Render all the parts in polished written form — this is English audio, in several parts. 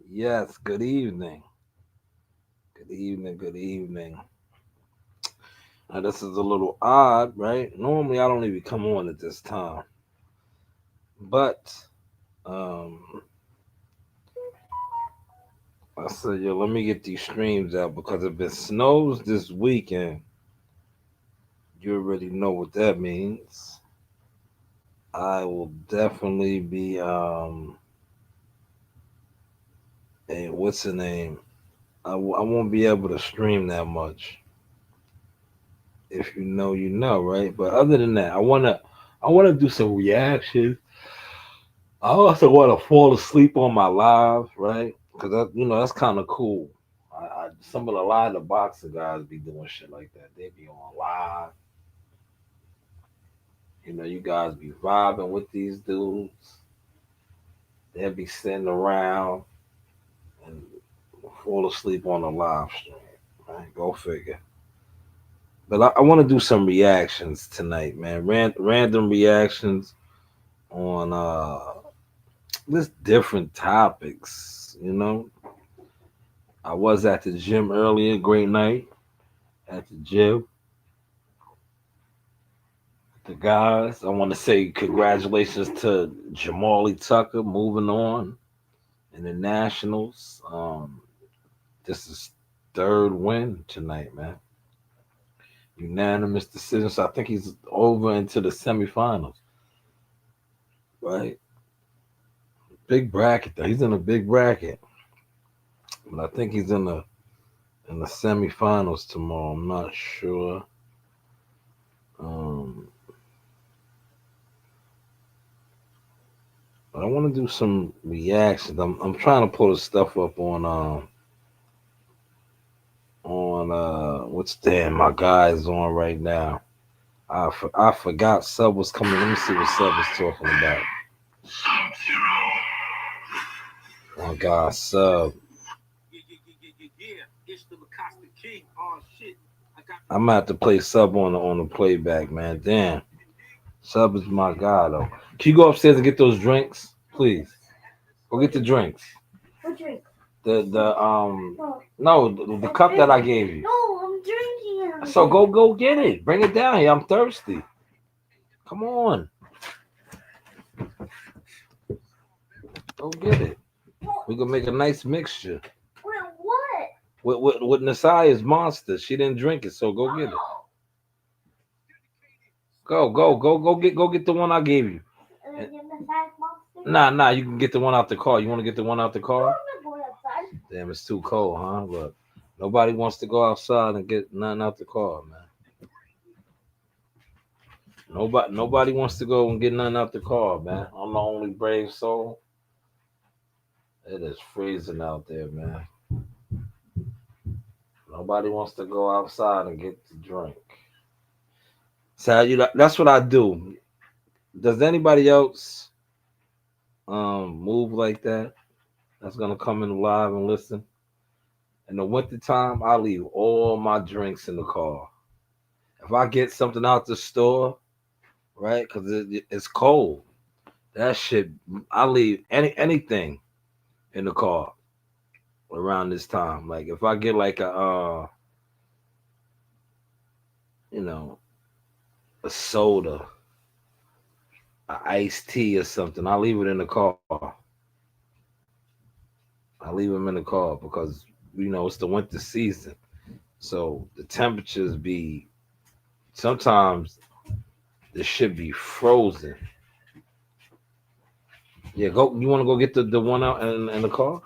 Yes. Good evening. Good evening. Good evening. Now this is a little odd, right? Normally I don't even come on at this time, but um, I said, yo, let me get these streams out because if it snows this weekend, you already know what that means. I will definitely be hey, what's the name? I won't be able to stream that much. If you know, you know, right? But other than that, I wanna do some reactions. I also want to fall asleep on my live, right? Because that's kind of cool. Some of the live the boxing guys be doing shit like that. They be on live. You guys be vibing with these dudes. They'll be sitting around and fall asleep on the live stream. Right? Go figure. But I want to do some reactions tonight, man. Random reactions on just different topics. I was at the gym earlier. Great night at the gym. The guys, I want to say congratulations to Jamali Tucker moving on in the Nationals. This is third win tonight, man. Unanimous decision. So I think he's over into the semifinals, right? Big bracket though. He's in a big bracket, but I think he's in the semifinals tomorrow. I'm not sure. Um, but I want to do some reactions. I'm trying to pull the stuff up on what's damn my guy is on right now. I forgot Sub was coming. Let me see what Sub is talking about. My God, Sub. I'm gonna have to play Sub on the playback, man. Damn, Sub is my guy though. Can you go upstairs and get those drinks, please? Go get the drinks. What drink? The no the cup that I gave you. No, I'm drinking it. So go get it. Bring it down here. I'm thirsty. Come on, go get it. We gonna make a nice mixture. Wait, what? With Nasai's monster. She didn't drink it, so go get it. Go get the one I gave you. And then get the size monster? Nah. You can get the one out the car. You want to get the one out the No, car? I'm not going outside. Damn, it's too cold, huh? Look, nobody wants to go outside and get nothing out the car, man. Nobody wants to go and get nothing out the car, man. I'm the only brave soul. It is freezing out there, man. Nobody wants to go outside and get the drink. So that's what I do. Does anybody else move like that? That's gonna come in live and listen. In the wintertime, I leave all my drinks in the car. If I get something out the store, right, because it's cold, that shit, I leave anything in the car around this time. Like if I get like you know, a soda, a iced tea or something, I leave it in the car. I leave them in the car because it's the winter season, so the temperatures be sometimes the shit be frozen. Yeah, go. You want to go get the one out in the car?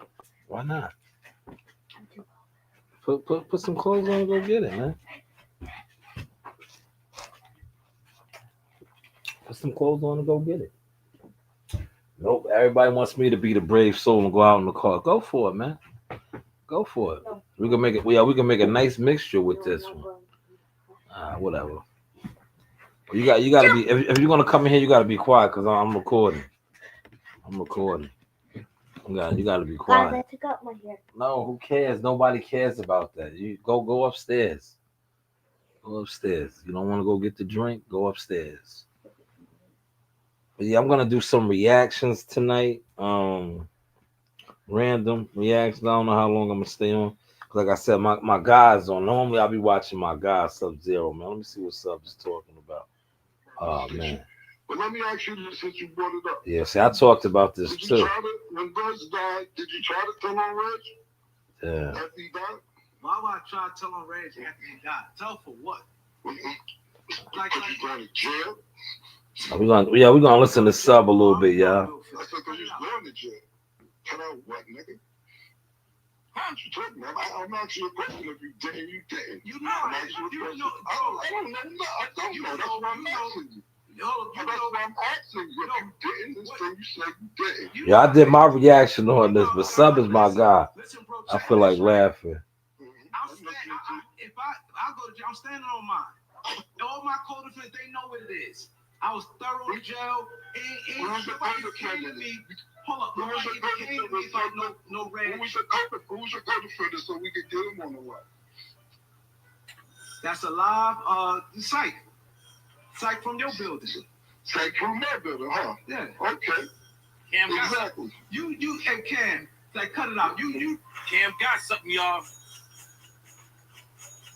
Why not? Put some clothes on and go get it, man. Put some clothes on and go get it. Nope. Everybody wants me to be the brave soul and go out in the car. Go for it, man. Go for it. We can make it. Yeah, we can make a nice mixture with this one. Whatever. You got to be. If you're gonna come in here, you got to be quiet because I'm recording. I'm recording. You got to be Guys, quiet. I took out my hair. No, who cares? Nobody cares about that. You go upstairs. Go upstairs. You don't want to go get the drink? Go upstairs. But yeah, I'm gonna do some reactions tonight. Random reactions. I don't know how long I'm gonna stay on. Like I said, my guys on. Normally I'll be watching my guy Sub Zero, man. Let me see what Sub is talking about. Oh man. But let me ask you this since you brought it up. Yeah, see, I talked about this Did you too. try to, when Buzz died, did you try to tell on Reg Yeah. after he died? Why would I try to tell on Reg after he died? Tell for what? Like you going to jail? We're gonna listen to Sub a little bit, y'all. I said, because you going to jail. Cut out what, nigga? How you talking about? I'm asking you a question. If you didn't, you didn't. You know, I'm asking you a question. I don't know. I don't know. That's why I'm asking you. That's why I'm asking you. If you didn't, this thing you said you didn't. Yeah, I did my reaction on this, but Sub is my guy. I feel like laughing. If I go to jail, I'm standing on mine. All my co-defendants, they know what it is. I was thorough in jail. Ain't nobody came to me. Hold up, nobody came to me about no Reg. Who's your co-defender so we could get him on the line? That's a live Psych. Psych from your building. Psych from my building, huh? Yeah. Okay. Cam got Exactly. You and Cam, like cut it out. You Cam got something, y'all.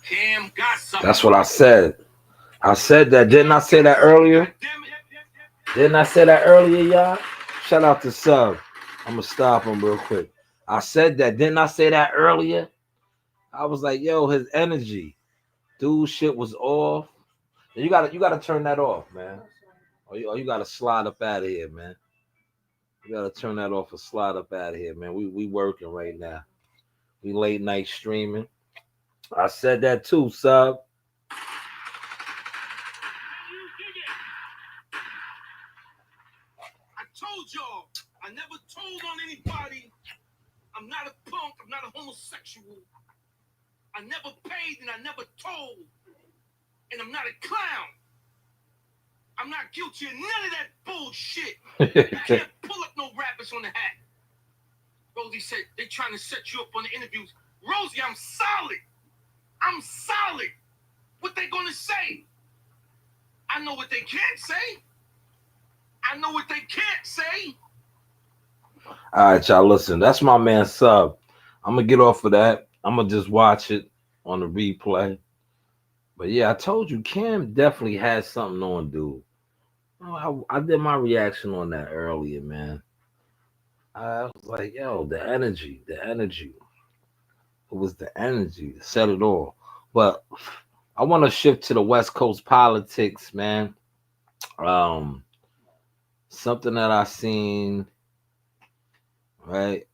Cam got something. That's what I said. I said that. Didn't I say that earlier? Didn't I say that earlier, y'all? Shout out to Sub. I'm gonna stop him real quick. I said that. Didn't I say that earlier? I was like, yo, his energy, dude, shit was off. You gotta turn that off, man. Or you gotta slide up out of here, man. You gotta turn that off and slide up out of here, man. We working right now. We late night streaming. I said that too, Sub. I told y'all, I never told on anybody. I'm not a punk, I'm not a homosexual. I never paid and I never told. And I'm not a clown. I'm not guilty of none of that bullshit. You can't pull up no rappers on the hat. Rosie said they trying to set you up on the interviews. Rosie, I'm solid. I'm solid. What they gonna say? I know what they can't say. I know what they can't say. All right, y'all. Listen, that's my man Sub. I'm gonna get off of that. I'm gonna just watch it on the replay. But yeah, I told you, Cam definitely had something on, dude. I did my reaction on that earlier, man. I was like, yo, the energy. It was the energy that said it all. But I want to shift to the West Coast politics, man. Something that I seen right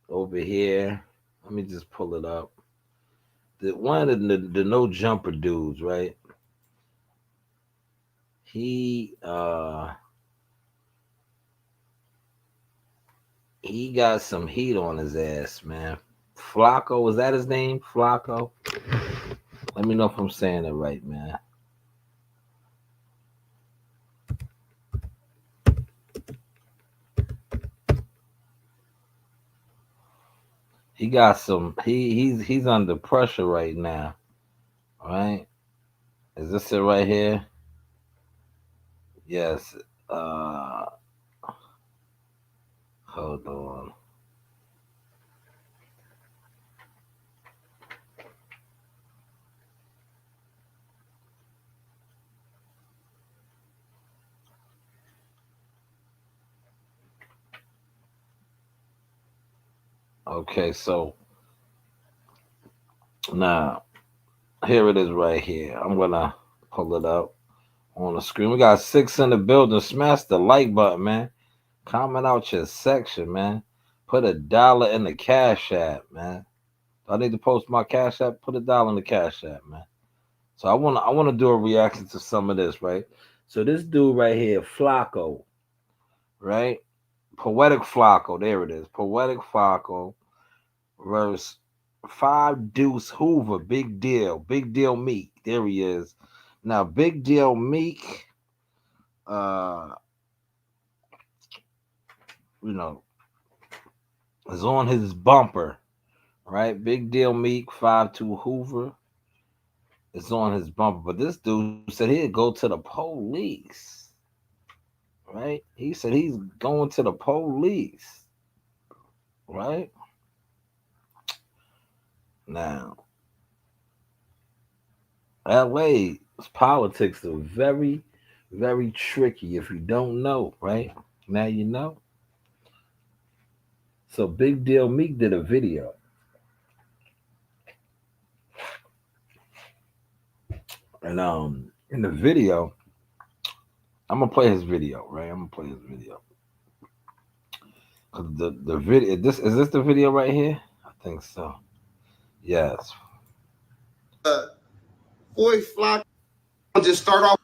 over here. Let me just pull it up. One of the no jumper dudes, right? He got some heat on his ass, man. Flacco, was that his name? Flacco? Let me know if I'm saying it right, man. He got some. He's under pressure right now. All right. Is this it right here? Yes. Hold on. Okay, so now here it is right here. I'm gonna pull it up on the screen. We got 6 in the building. Smash the like button, man. Comment out your section, man. Put $1 in the Cash App, man. I need to post my Cash App. Put $1 in the Cash App, man. So I wanna do a reaction to some of this, right? So this dude right here, Flacco, right? Poetic Flacco, there it is. Poetic Flacco versus Five Deuce Hoover, Big Deal Meek. There he is. Now, Big Deal Meek, uh, you know, is on his bumper, right? Big Deal Meek, 5'2" Hoover is on his bumper. But this dude said he'd go to the police, right? He said he's going to the police, right? Now, LA's politics are very, very tricky if you don't know, right? Now you know. So Big Deal Meek did a video. And in the video, I'm gonna play his video, right? I'm gonna play his video. 'Cause the video this the video right here? I think so. Yes. Boy, Flock, just start off.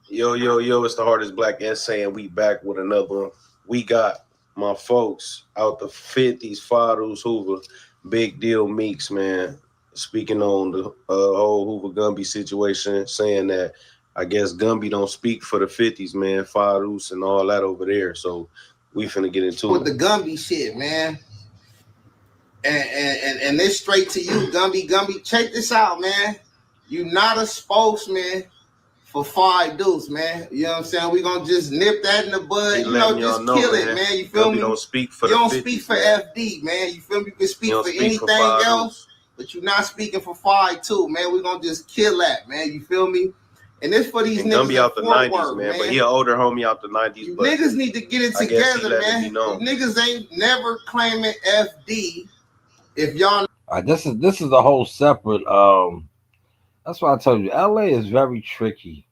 Yo, yo, yo, it's the hardest black and saying we back with another one. We got my folks out the 50s, Fathers Hoover, Big Deal Meeks, man, speaking on the whole Hoover Gumby situation, saying that I guess Gumby don't speak for the 50s, man, Fathers and all that over there. So we finna get into with the Gumby shit, man. And this straight to you, Gumby. Check this out, man. You not a spokesman for Five Deuce, man. You know what I'm saying? We gonna just nip that in the bud. You know, just kill it, man. You feel me? Don't speak for you the don't 50s, speak for man. FD, man. You feel me? You can speak You for don't speak for anything Five else, Deuce. but you're not speaking for Five too, man. We gonna just kill that, man. You feel me? And this for these And niggas Gumby out the Fort 90s, Worth, man. But he an older homie out the 90s. You But niggas need to get it I guess he together, let it man. be known. You niggas ain't never claiming FD. If y'all This is a whole separate that's why I told you LA is very tricky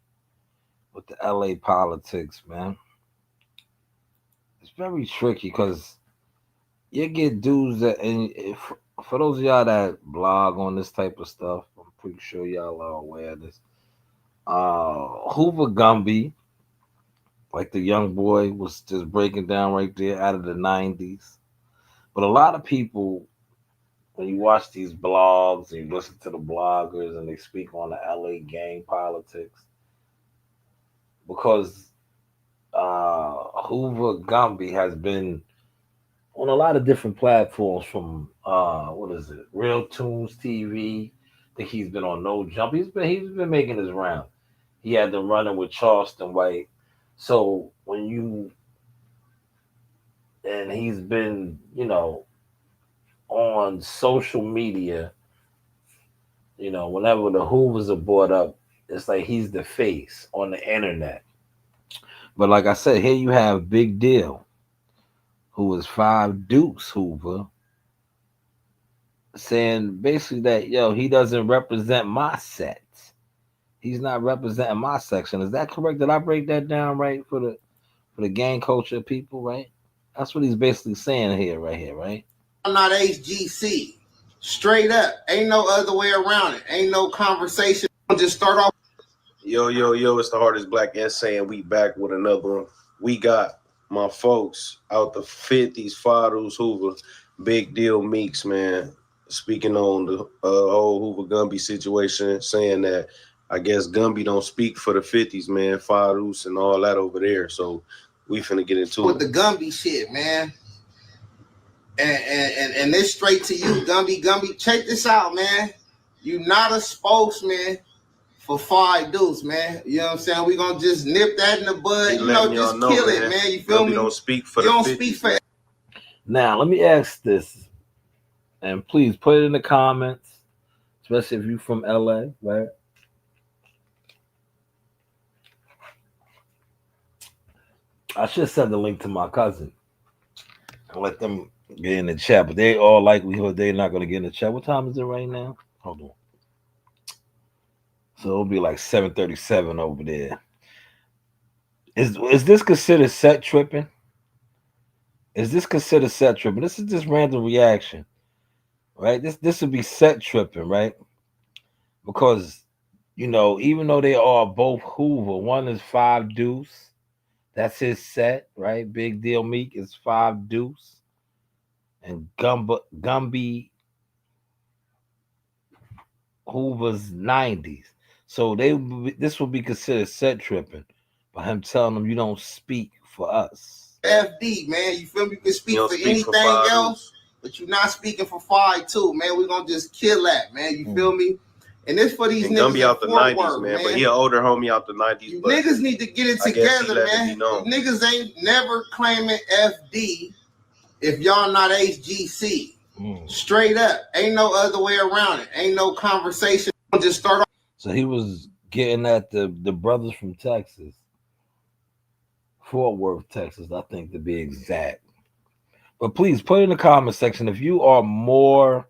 with the LA politics, man. It's very tricky because you get dudes that, and if, for those of y'all that blog on this type of stuff, I'm pretty sure y'all are aware of this. Hoover Gumby, like the young boy was just breaking down right there out of the 90s. But a lot of people, when you watch these blogs and you listen to the bloggers and they speak on the LA gang politics, because Hoover Gumby has been on a lot of different platforms from what is it, Real Tunes TV. I think he's been on No Jump. He's been making his round. He had them running with Charleston White. So when you and he's been, on social media, whenever the Hoovers are brought up, it's like he's the face on the internet. But like I said, here you have Big Deal, who is Five Dukes Hoover, saying basically that he doesn't represent my set. He's not representing my section. Is that correct? Did I break that down right for the gang culture people, right? That's what he's basically saying here, right? I'm not HGC. Straight up. Ain't no other way around it. Ain't no conversation. Just start off. Yo, yo, yo, it's the hardest black and saying we back with another one. We got my folks out the 50s, Fathers Hoover, Big Deal Meeks, man, speaking on the whole Hoover Gumby situation, saying that I guess Gumby don't speak for the 50s, man, Fathers and all that over there. So we finna get into with the Gumby shit, man. And this straight to you, Gumby. Check this out, man. You not a spokesman for Five Deuce, man. You know what I'm saying? We gonna just nip that in the bud. You know, just kill it, man. You feel me? Don't speak for you the don't 50s, speak for. Now let me ask this, and please put it in the comments, especially if you're from LA, right? I should send the link to my cousin and let them get in the chat, but they all likelihood they're not going to get in the chat. What time is it right now? Hold on. So it'll be like 7:37 over there. Is this considered set tripping? Is this considered set tripping? This is just random reaction, right? This would be set tripping, right? Because even though they are both Hoover, one is Five Deuce, that's his set, right? Big Deal Meek is Five Deuce, and Gumby Hoover's 90s. So this would be considered set tripping by him telling them you don't speak for us. FD, man. You feel me? You can speak for anything else, but you're not speaking for 5-2, man. We're gonna just kill that, man. You feel me? And this for these niggas be out the 90s, work, man. But he an older homie out the 90s. You niggas need to get it together, man. Niggas ain't never claiming FD if y'all not HGC. Straight up. Ain't no other way around it. Ain't no conversation. Just start off. So he was getting at the brothers from Texas. Fort Worth, Texas, I think, to be exact. But please put in the comment section if you are more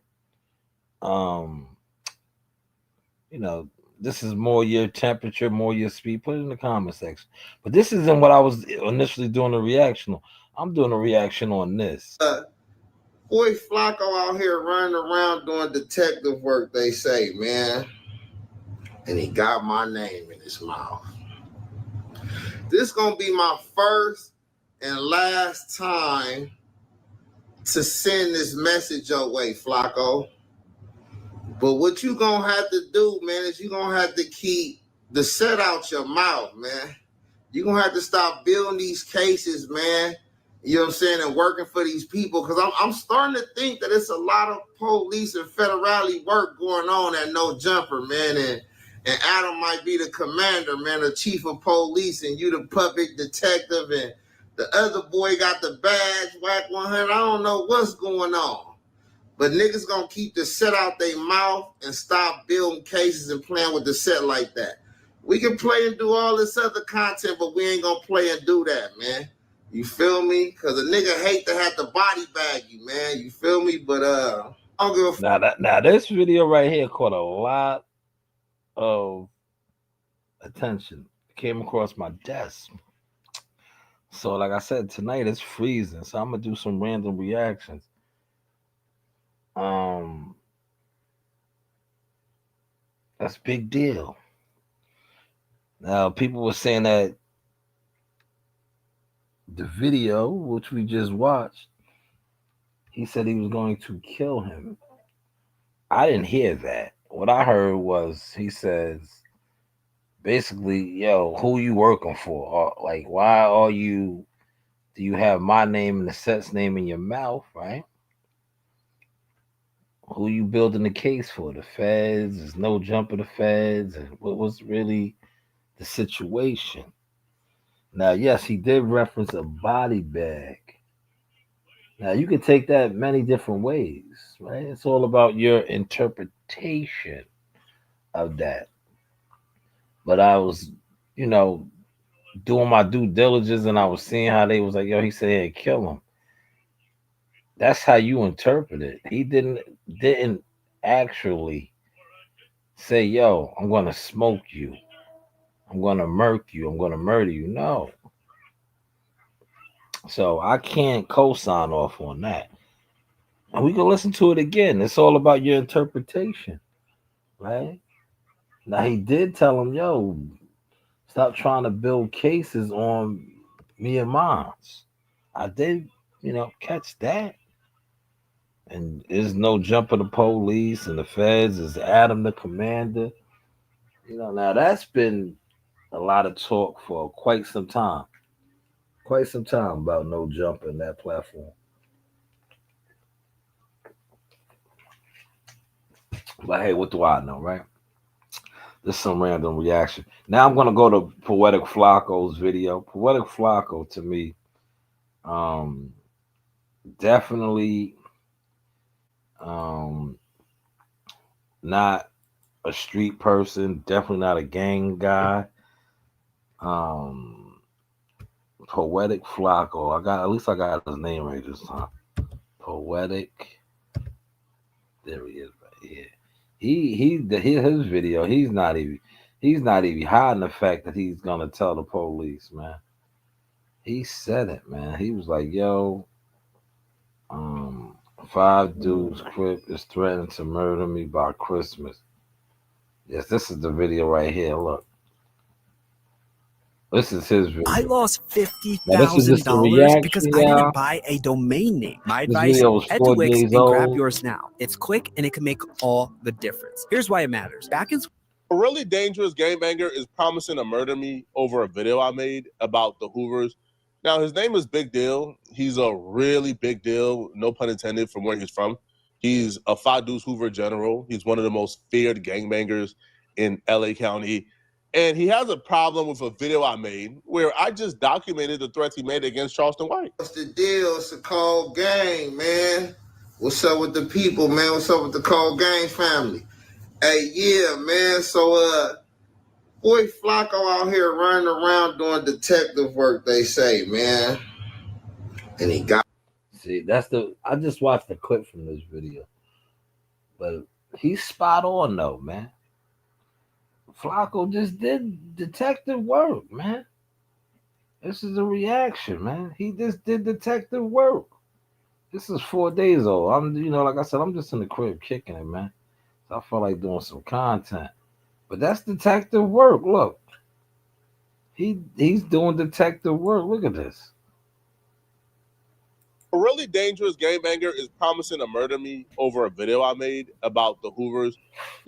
this is more your temperature, more your speed. Put it in the comment section. But this isn't what I was initially doing a reaction on. I'm doing a reaction on this. Boy Flacco out here running around doing detective work, they say, man. And he got my name in his mouth. This gonna be my first and last time to send this message your way, Flacco. But what you gonna have to do, man, is you gonna have to keep the set out your mouth, man. You gonna have to stop building these cases, man. You know what I'm saying, and working for these people, because I'm starting to think that it's a lot of police and federale work going on at No Jumper, man. And Adam might be the commander, man, the chief of police, and you the public detective, and the other boy got the badge, whack 100. I don't know what's going on. But niggas gonna keep the set out their mouth and stop building cases and playing with the set like that. We can play and do all this other content, but we ain't gonna play and do that, man. You feel me? Because a nigga hate to have to body bag you, man. You feel me? But I don't give a fuck. Now this video right here caught a lot of attention. It came across my desk. So like I said, tonight it's freezing. So I'm gonna do some random reactions. That's a big deal. Now, people were saying that the video, which we just watched, he said he was going to kill him. I didn't hear that. What I heard was he says, basically, yo, who you working for? Or, like, why do you have my name and the set's name in your mouth, right? Who you building the case for? The feds? There's no jump of the feds? And what was really the situation? Now, yes, he did reference a body bag. Now, you can take that many different ways, right? It's all about your interpretation of that. But I was, doing my due diligence, and I was seeing how they was like, yo, he said, hey, kill him. That's how you interpret it. He didn't actually say, yo, I'm going to smoke you. I'm going to murk you. I'm going to murder you. No. So I can't co-sign off on that. And we can listen to it again. It's all about your interpretation, right? Now, he did tell him, yo, stop trying to build cases on me and mines. I did, catch that. And there's no jump of the police and the feds. Is Adam the commander? Now that's been a lot of talk for quite some time. Quite some time about no jump in that platform. But hey, what do I know, right? This is some random reaction. Now I'm gonna go to Poetic Flacco's video. Poetic Flacco, to me, definitely not a street person, definitely not a gang guy. Poetic Flacco. I got his name right this time. Poetic. There he is right here. His video, he's not even hiding the fact that he's gonna tell the police, man. He said it, man. He was like, yo, 5 dudes Crip is threatening to murder me by Christmas. Yes, this is the video right here. Look. This is his video. I lost Now, this is just a $50,000 reaction, because I y'all. didn't buy a domain name. My This advice, video was head 4 to Wix days and grab old. yours now. It's quick and it can make all the difference. Here's why it matters. Back in A really dangerous gangbanger is promising to murder me over a video I made about the Hoovers. Now, his name is Big Deal. He's a really big deal, no pun intended, from where he's from. He's a Five Deuce Hoover general. He's one of the most feared gangbangers in LA County. And he has a problem with a video I made where I just documented the threats he made against Charleston White. What's the deal? It's a cold gang, man. What's up with the people, man? What's up with the cold gang family? Hey, yeah, man. So, boy Flacco out here running around doing detective work, they say, man. And he got... See, I just watched the clip from this video. But he's spot on, though, man. Flacco just did detective work, man. This is a reaction, man. He just did detective work. This is 4 days old. Like I said, I'm just in the crib kicking it, man. So I feel like doing some content. But that's detective work. Look. He's doing detective work. Look at this. A really dangerous gangbanger is promising to murder me over a video I made about the Hoovers.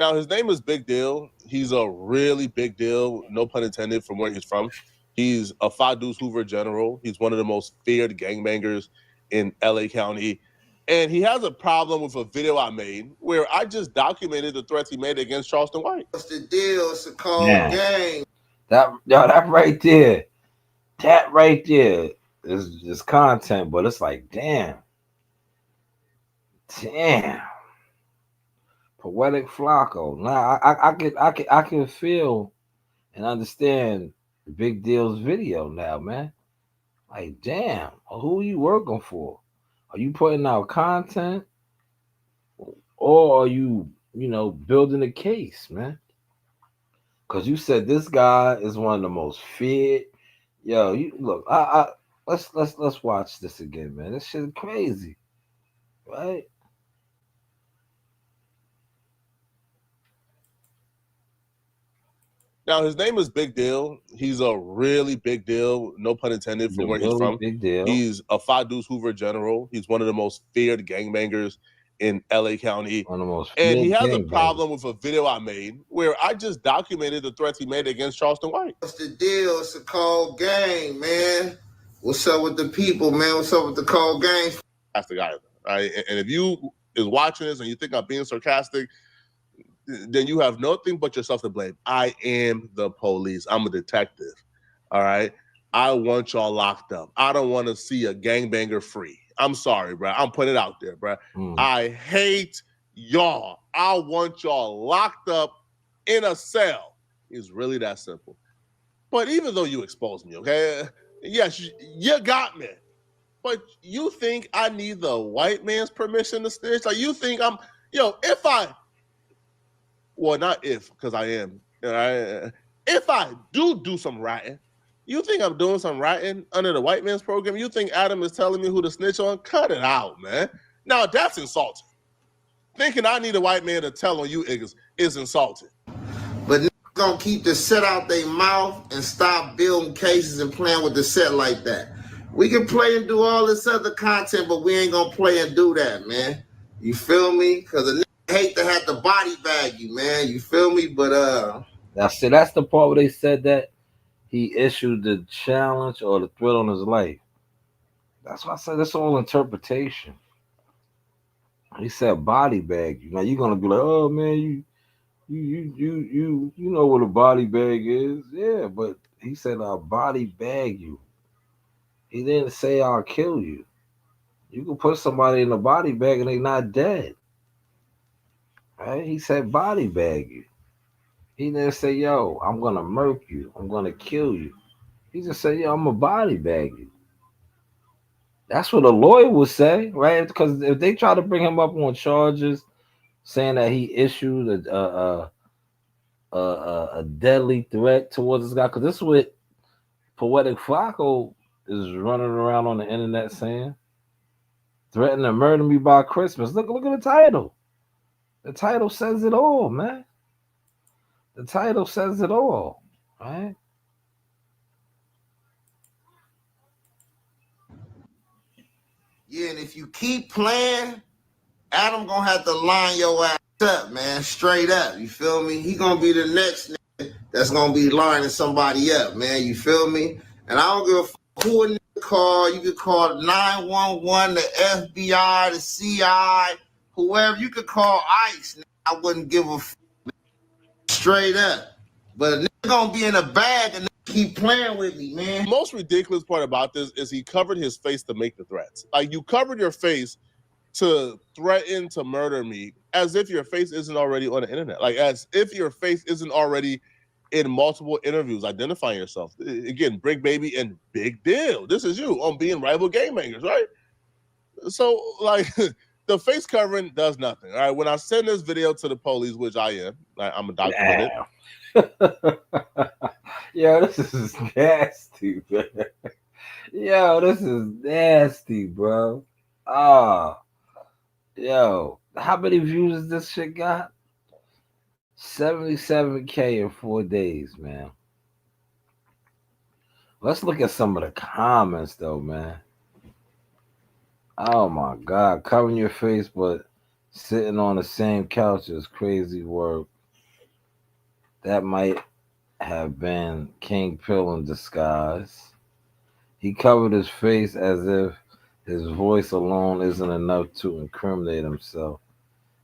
Now, his name is Big Deal. He's a really big deal, no pun intended, from where he's from. He's a Five Deuce Hoover general. He's one of the most feared gangbangers in LA County. And he has a problem with a video I made where I just documented the threats he made against Charleston White. What's the deal? It's a cold gang. That right there. That right there is just content, but it's like, damn. Poetic Flacco. Now I can feel and understand Big Deal's video now, man. Like, damn, who are you working for? Are you putting out content, or are you, building a case, man? Because you said this guy is one of the most feared. Yo, you look. Let's watch this again, man. This shit is crazy, right? Now, his name is Big Deal. He's a really big deal, no pun intended, from where he's from. Big deal. He's a Five Deuce Hoover general. He's one of the most feared gangbangers in LA County. One of the most and he has feared a problem with a video I made where I just documented the threats he made against Charleston White. What's the deal? It's a cold gang, man. What's up with the people, man? What's up with the cold gang? That's the guy. Right? And if you is watching this and you think I'm being sarcastic, then you have nothing but yourself to blame. I am the police. I'm a detective. All right. I want y'all locked up. I don't want to see a gangbanger free. I'm sorry, bro. I'm putting it out there, bro. I hate y'all. I want y'all locked up in a cell. It's really that simple. But even though you exposed me, okay? Yes, you got me. But you think I need the white man's permission to snitch? Like, you think I'm, if I, well, not if, because I am. If I do some ratting, you think I'm doing some ratting under the white man's program? You think Adam is telling me who to snitch on? Cut it out, man. Now, that's insulting. Thinking I need a white man to tell on you is insulting. But gonna keep the set out their mouth and stop building cases and playing with the set like that. We can play and do all this other content, but we ain't gonna play and do that, man. You feel me? Because a nigga hate to have to body bag you, man. You feel me? But that's the part where they said that he issued the challenge or the threat on his life. That's why I said it's all interpretation. He said body bag you. Now you're gonna be like, oh man, you know what a body bag is. Yeah, but he said I'll body bag you. He didn't say I'll kill you. You can put somebody in a body bag and they're not dead. Right? He said body bag you. He didn't say, yo, I'm gonna murk you. I'm gonna kill you. He just said, yo, I'm a body bag you. That's what a lawyer would say, right? Because if they try to bring him up on charges saying that he issued a deadly threat towards this guy, because this is what Poetic Flacco is running around on the internet saying, threatening to murder me by Christmas. Look at the title. The title says it all, man. The title says it all, right? Yeah, and if you keep playing, Adam gonna have to line your ass up, man, straight up. You feel me? He gonna be the next nigga that's gonna be lining somebody up, man. You feel me? And I don't give a fuck who a nigga call. You could call 911, the FBI, the CI, whoever. You could call ICE. Nigga. I wouldn't give a fuck, straight up. But a nigga gonna be in a bag and keep playing with me, man. The most ridiculous part about this is he covered his face to make the threats. Like, you covered your face to threaten to murder me, as if your face isn't already on the internet. Like, as if your face isn't already in multiple interviews identifying yourself. Again, Brick Baby and Big Deal. This is you on Being Rival Game Bangers, right? So, like, the face covering does nothing. All right, when I send this video to the police, which I am, I'm a doctor with it. Yo, this is nasty, man. Yo, this is nasty, bro. Yo, how many views this shit got? 77K in 4 days, man. Let's look at some of the comments, though, man. Oh my God, covering your face but sitting on the same couch is crazy work. That might have been King Pill in disguise. He covered his face as if his voice alone isn't enough to incriminate himself.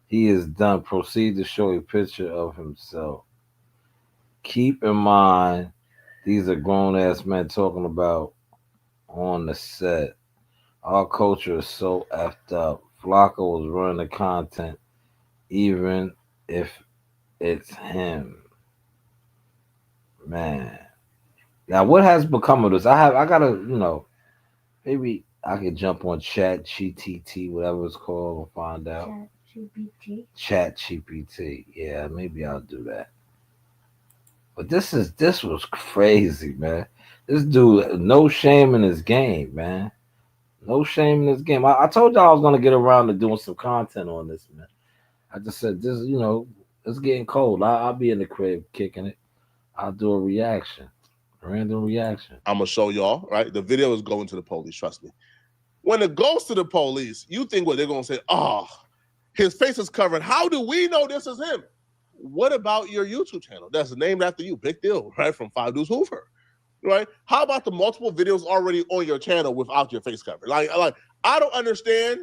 He is done. Proceed to show a picture of himself. Keep in mind, these are grown-ass men talking about on the set. Our culture is so effed up. Flocko was running the content, even if it's him. Man. Now, what has become of this? I gotta, maybe I could jump on Chat GTT, whatever it's called, and find out. Chat GPT. Yeah, maybe I'll do that. But this was crazy, man. This dude, no shame in his game, man. No shame in his game. I told y'all I was gonna get around to doing some content on this, man. I just said this, it's getting cold. I'll be in the crib kicking it. I'll do a reaction. Random reaction. I'm gonna show y'all, right? The video is going to the police, trust me. When it goes to the police, you think what they're gonna say, oh, his face is covered. How do we know this is him? What about your YouTube channel that's named after you? Big Deal, right? From Five Dudes Hoover, right? How about the multiple videos already on your channel without your face covered? Like I don't understand.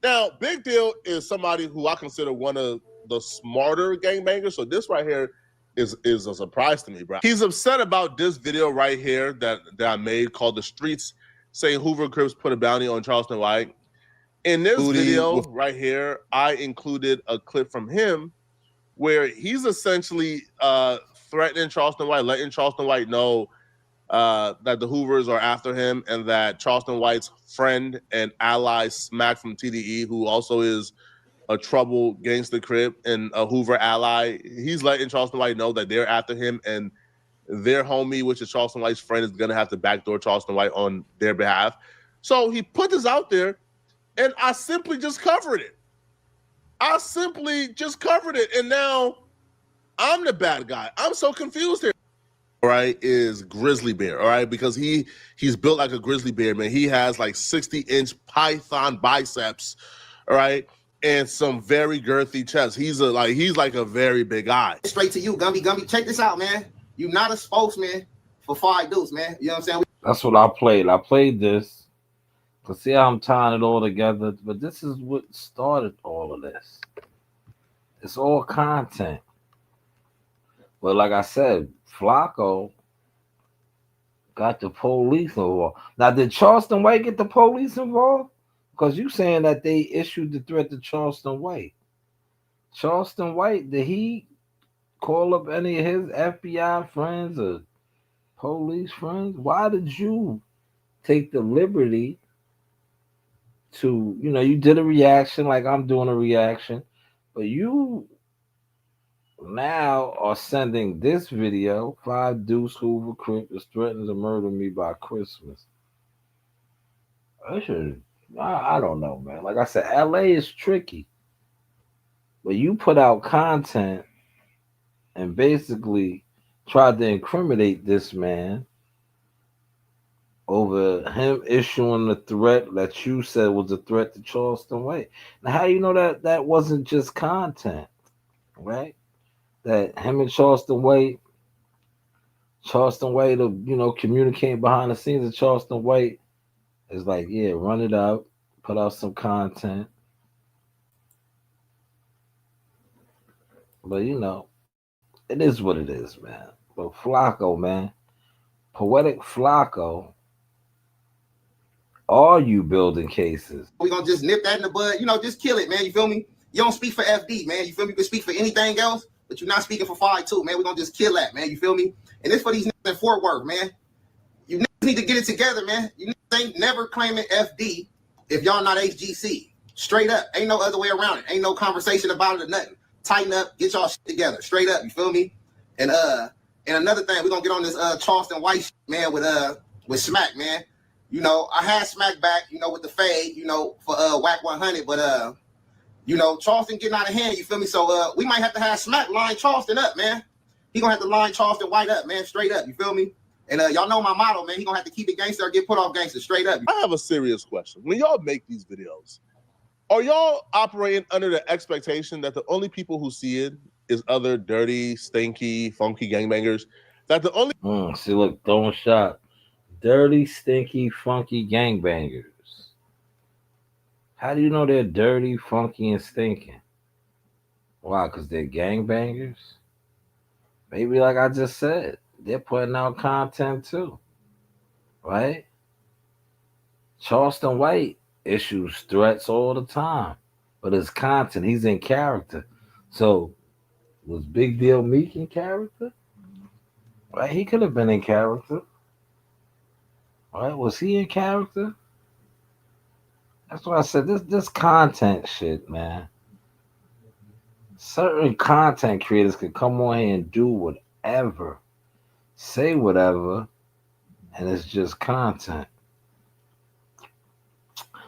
Now, Big Deal is somebody who I consider one of the smarter gangbangers. So this right here is a surprise to me, bro. He's upset about this video right here that I made called The Streets, saying Hoover Crips put a bounty on Charleston White. In this video right here, I included a clip from him where he's essentially threatening Charleston White, letting Charleston White know that the Hoovers are after him, and that Charleston White's friend and ally Smack from TDE, who also is a trouble gangster crip and a Hoover ally, he's letting Charleston White know that they're after him, and their homie, which is Charleston White's friend, is gonna have to backdoor Charleston White on their behalf. So he put this out there, and I simply just covered it. And now I'm the bad guy. I'm so confused here. All right, is Grizzly Bear, all right? Because he's built like a grizzly bear, man. He has like 60-inch python biceps, all right? And some very girthy chest. He's like a very big guy. Straight to you, Gumby. Check this out, man. You're not a spokesman for Five Dudes, man. You know what I'm saying? That's what I played. I played this to see how I'm tying it all together. But this is what started all of this. It's all content. But like I said, Flocko got the police involved. Now, did Charleston White get the police involved? Because you saying that they issued the threat to Charleston White. Charleston White, did he call up any of his FBI friends or police friends? Why did you take the liberty to, you did a reaction like I'm doing a reaction, but you now are sending this video, Five Deuce Hoover Crip is threatening to murder me by Christmas. I don't know, man. Like I said, LA is tricky. But you put out content and basically tried to incriminate this man over him issuing the threat that you said was a threat to Charleston White. Now, how you know that that wasn't just content, right? That him and Charleston White, communicating behind the scenes of Charleston White is like, yeah, run it up, put out some content, but it is what it is, man. But Flacco, man, poetic Flacco, are you building cases? We gonna just nip that in the bud, just kill it, man. You feel me? You don't speak for FD, man. You feel me? You can speak for anything else, but you're not speaking for 5-2, man. We're gonna just kill that, man. You feel me? And it's for these niggas in Fort Worth, man. You niggas need to get it together, man. You niggas ain't never claiming FD if y'all not HGC. Straight up. Ain't no other way around it. Ain't no conversation about it or nothing. Tighten up, get y'all shit together. Straight up, you feel me? And another thing, we're gonna get on this Charleston White shit, man, with Smack, man. I had Smack back, with the fade, for Whack 100, but Charleston getting out of hand, you feel me? So we might have to have Smack line Charleston up, man. He gonna have to line Charleston White up, man, straight up, you feel me? And y'all know my motto, man. He gonna have to keep it gangster or get put off gangster, straight up. I have a serious question. When y'all make these videos, are y'all operating under the expectation that the only people who see it is other dirty, stinky, funky gangbangers? That the only See, look, throwing shot. Dirty, stinky, funky gangbangers. How do you know they're dirty, funky, and stinking? Why? Because they're gangbangers? Maybe, like I just said, they're putting out content too, right? Charleston White issues threats all the time, but his content, he's in character. So, was Big Deal Meek in character? Right? He could have been in character. Right? Was he in character? That's why I said this content shit, man. Certain content creators could come on here and do whatever, say whatever, and it's just content.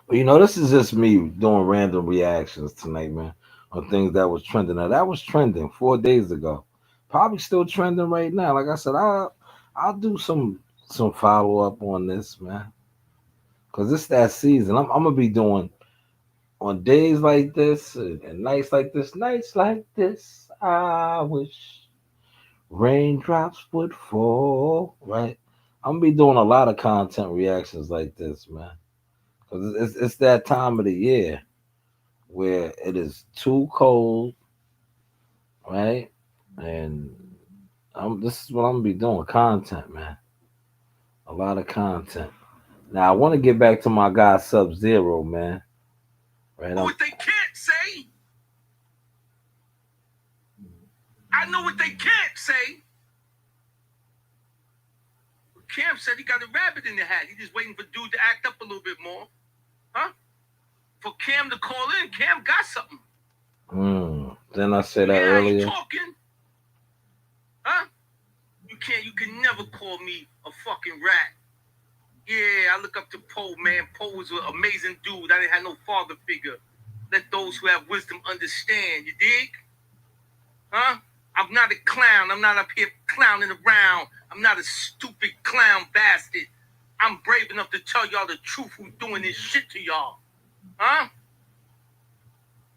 But this is just me doing random reactions tonight, man, on things that was trending. Now that was trending 4 days ago. Probably still trending right now. Like I said, I'll do some follow up on this, man. Cause it's that season. I'm gonna be doing on days like this and nights like this. Nights like this, I wish raindrops would fall. Right. I'm gonna be doing a lot of content reactions like this, man. Cause it's that time of the year where it is too cold, right? And this is what I'm gonna be doing. Content, man. A lot of content. Now I want to get back to my guy Sub-Zero, man. Right. What they can't say. I know what they can't say. Cam said he got a rabbit in the hat. He just waiting for dude to act up a little bit more. Huh? For Cam to call in. Cam got something. Didn't I say that earlier? You talking? Huh? You can never call me a fucking rat. Yeah, I look up to Poe, man. Poe was an amazing dude. I didn't have no father figure. Let those who have wisdom understand. You dig? Huh? I'm not a clown. I'm not up here clowning around. I'm not a stupid clown bastard. I'm brave enough to tell y'all the truth who's doing this shit to y'all. Huh?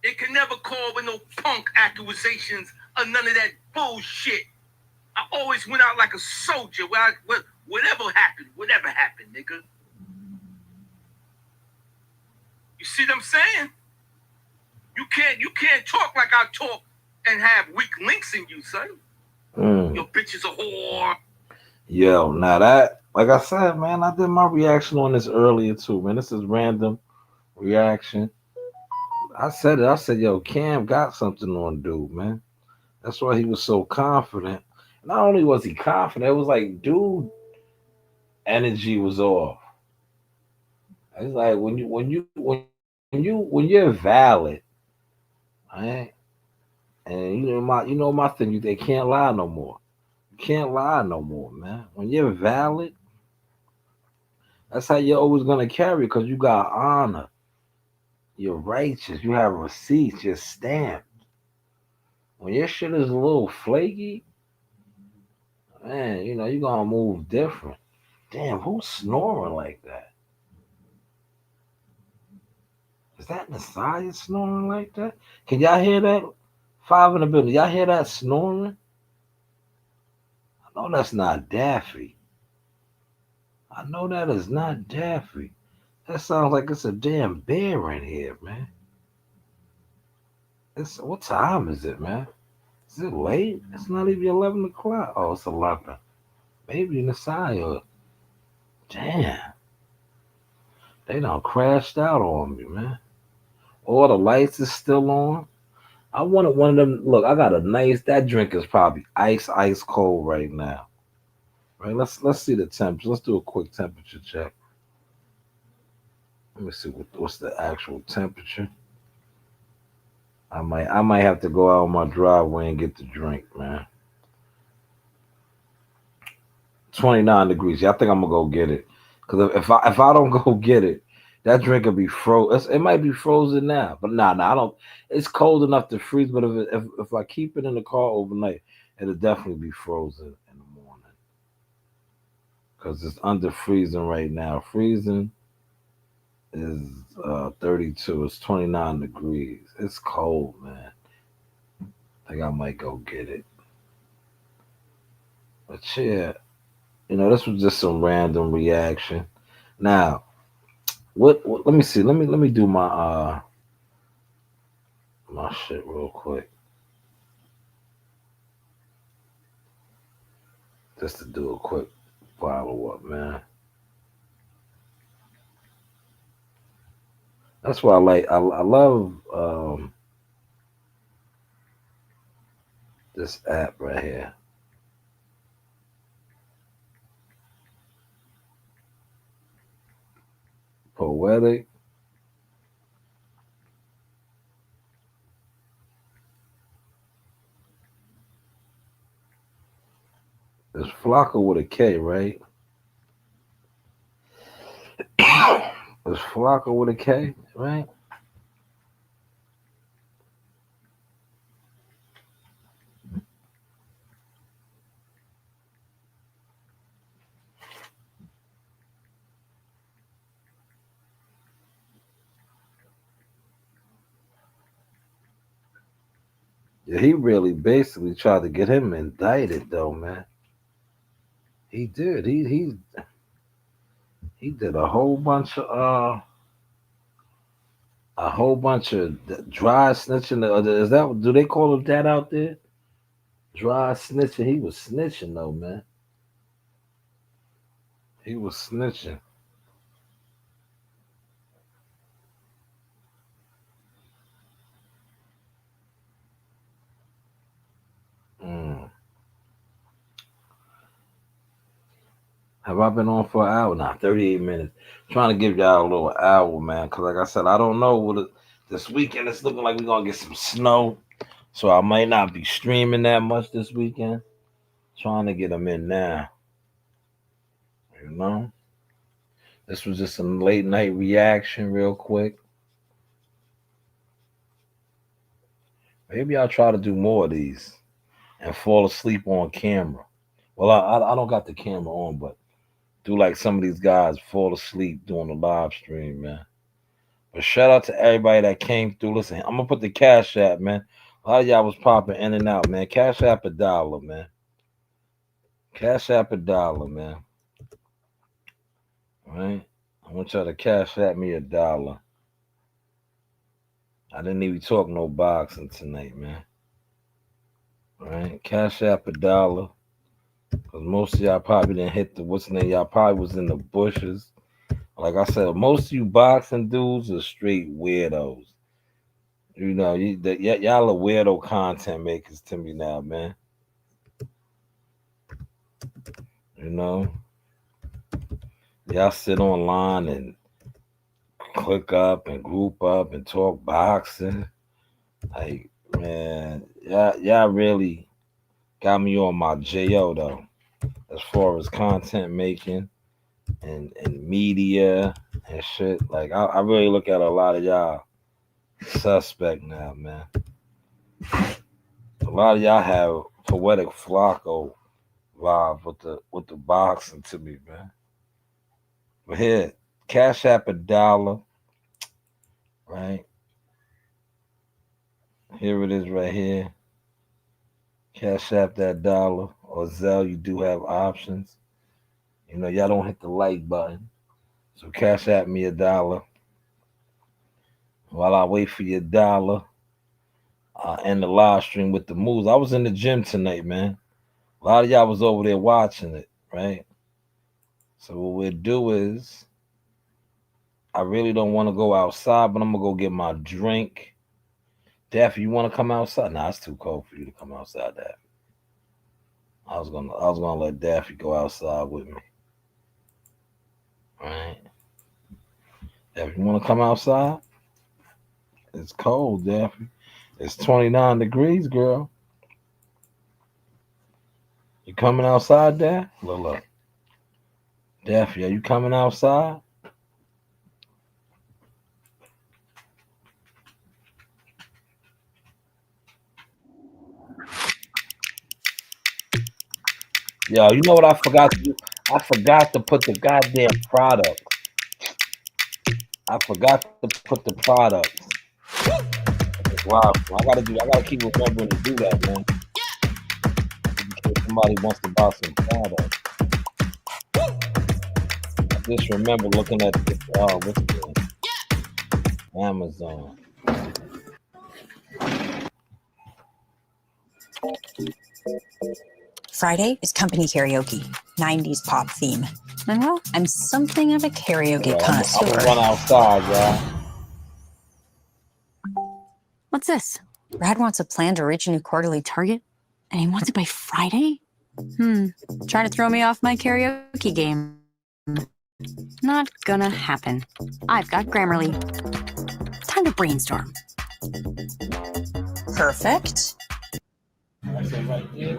They can never call with no punk accusations or none of that bullshit. I always went out like a soldier. Whatever happened, nigga. You see what I'm saying? You can't talk like I talk and have weak links in you, son. Your bitch is a whore. Yo, now that, like I said, man, I did my reaction on this earlier too, man. This is random reaction. I said, yo, Cam got something on dude, man. That's why he was so confident. Not only was he confident, it was like, dude, energy was off. It's like when you're valid, right? And my thing, they can't lie no more. You can't lie no more, man. When you're valid, that's how you're always gonna carry, because you got honor. You're righteous. You have receipts. You're stamped. When your shit is a little flaky, man, you're gonna move different. Damn, who's snoring like that? Is that Messiah snoring like that? Can y'all hear that? Five in the building. Y'all hear that snoring? I know that's not Daffy. I know that is not Daffy. That sounds like it's a damn bear in here, man. It's what time is it, man? Is it late? It's not even 11 o'clock. Oh, it's 11. Maybe Messiah. Damn, they done crashed out on me, man. All the lights is still on. I wanted one of them. Look, I got a nice. That drink is probably ice cold right now. Right? Let's see the temperature. Let's do a quick temperature check. Let me see what's the actual temperature. I might have to go out on my driveway and get the drink, man. 29 degrees. Yeah, I think I'm gonna go get it. Cause if I don't go get it, that drink will be frozen. It might be frozen now, but nah, I don't. It's cold enough to freeze. But if I keep it in the car overnight, it'll definitely be frozen in the morning. Cause it's under freezing right now. Freezing is 32. It's 29 degrees. It's cold, man. I think I might go get it. But yeah, this was just some random reaction. Now, what let me see. Let me do my shit real quick. Just to do a quick follow up, man. That's why I love this app right here. Poetic. It's Flocka with a K, right? It's Flocka with a K, right? Yeah, he really basically tried to get him indicted, though, man. He did. He did a whole bunch of dry snitching. Is that do they call it that out there? Dry snitching. He was snitching though, man. He was snitching. Mm. Have I been on for an hour? Nah, 38 minutes. Trying to give y'all a little hour, man. Cause like I said, I don't know this weekend. It's looking like we're gonna get some snow, so I might not be streaming that much this weekend. Trying to get them in now. You know, this was just some late night reaction, real quick. Maybe I'll try to do more of these and fall asleep on camera. Well, I don't got the camera on, but do like some of these guys fall asleep doing the live stream, man. But shout out to everybody that came through. Listen, I'm gonna put the cash app, man. A lot of y'all was popping in and out, man. Cash app $1, man. Cash app $1, man. All right. I want y'all to cash app me $1. I didn't even talk no boxing tonight, man. All right. Cash app $1. Cause most of y'all probably didn't hit the what's the name. Y'all probably was in the bushes. Like I said, most of you boxing dudes are straight weirdos. Y'all are weirdo content makers to me now, man. You know, y'all sit online and click up and group up and talk boxing. Like, man, y'all really got me on my JO though, as far as content making and media and shit. Like, I really look at a lot of y'all suspect now, man. A lot of y'all have poetic Flocko vibe with the boxing to me, man. But here, Cash App $1, right? Here it is right here. Cash App that $1 or Zelle. You do have options. You know, y'all don't hit the like button. So Cash App me $1. While I wait for your $1, I'll end the live stream with the moves. I was in the gym tonight, man. A lot of y'all was over there watching it, right? So what we'll do is, I really don't want to go outside, but I'm gonna go get my drink. Daffy, you want to come outside? Nah, it's too cold for you to come outside, Daffy. I was gonna let Daffy go outside with me. All right. Daffy, you want to come outside? It's cold, Daffy. It's 29 degrees, girl. You coming outside, Daffy? Look. Daffy, are you coming outside? Yo, you know what I forgot to do? I forgot to put the goddamn product. I forgot to put the products. Wow, I gotta keep remembering to do that, man. In case somebody wants to buy some products. I just remember looking at this. Oh, what's this? Amazon. Friday is company karaoke, 90s pop theme. And well, I'm something of a karaoke connoisseur. I'm gonna run outside, y'all. What's this? Brad wants a plan to reach a new quarterly target, and he wants it by Friday? Trying to throw me off my karaoke game. Not gonna happen. I've got Grammarly. Time to brainstorm. Perfect. That's it right there.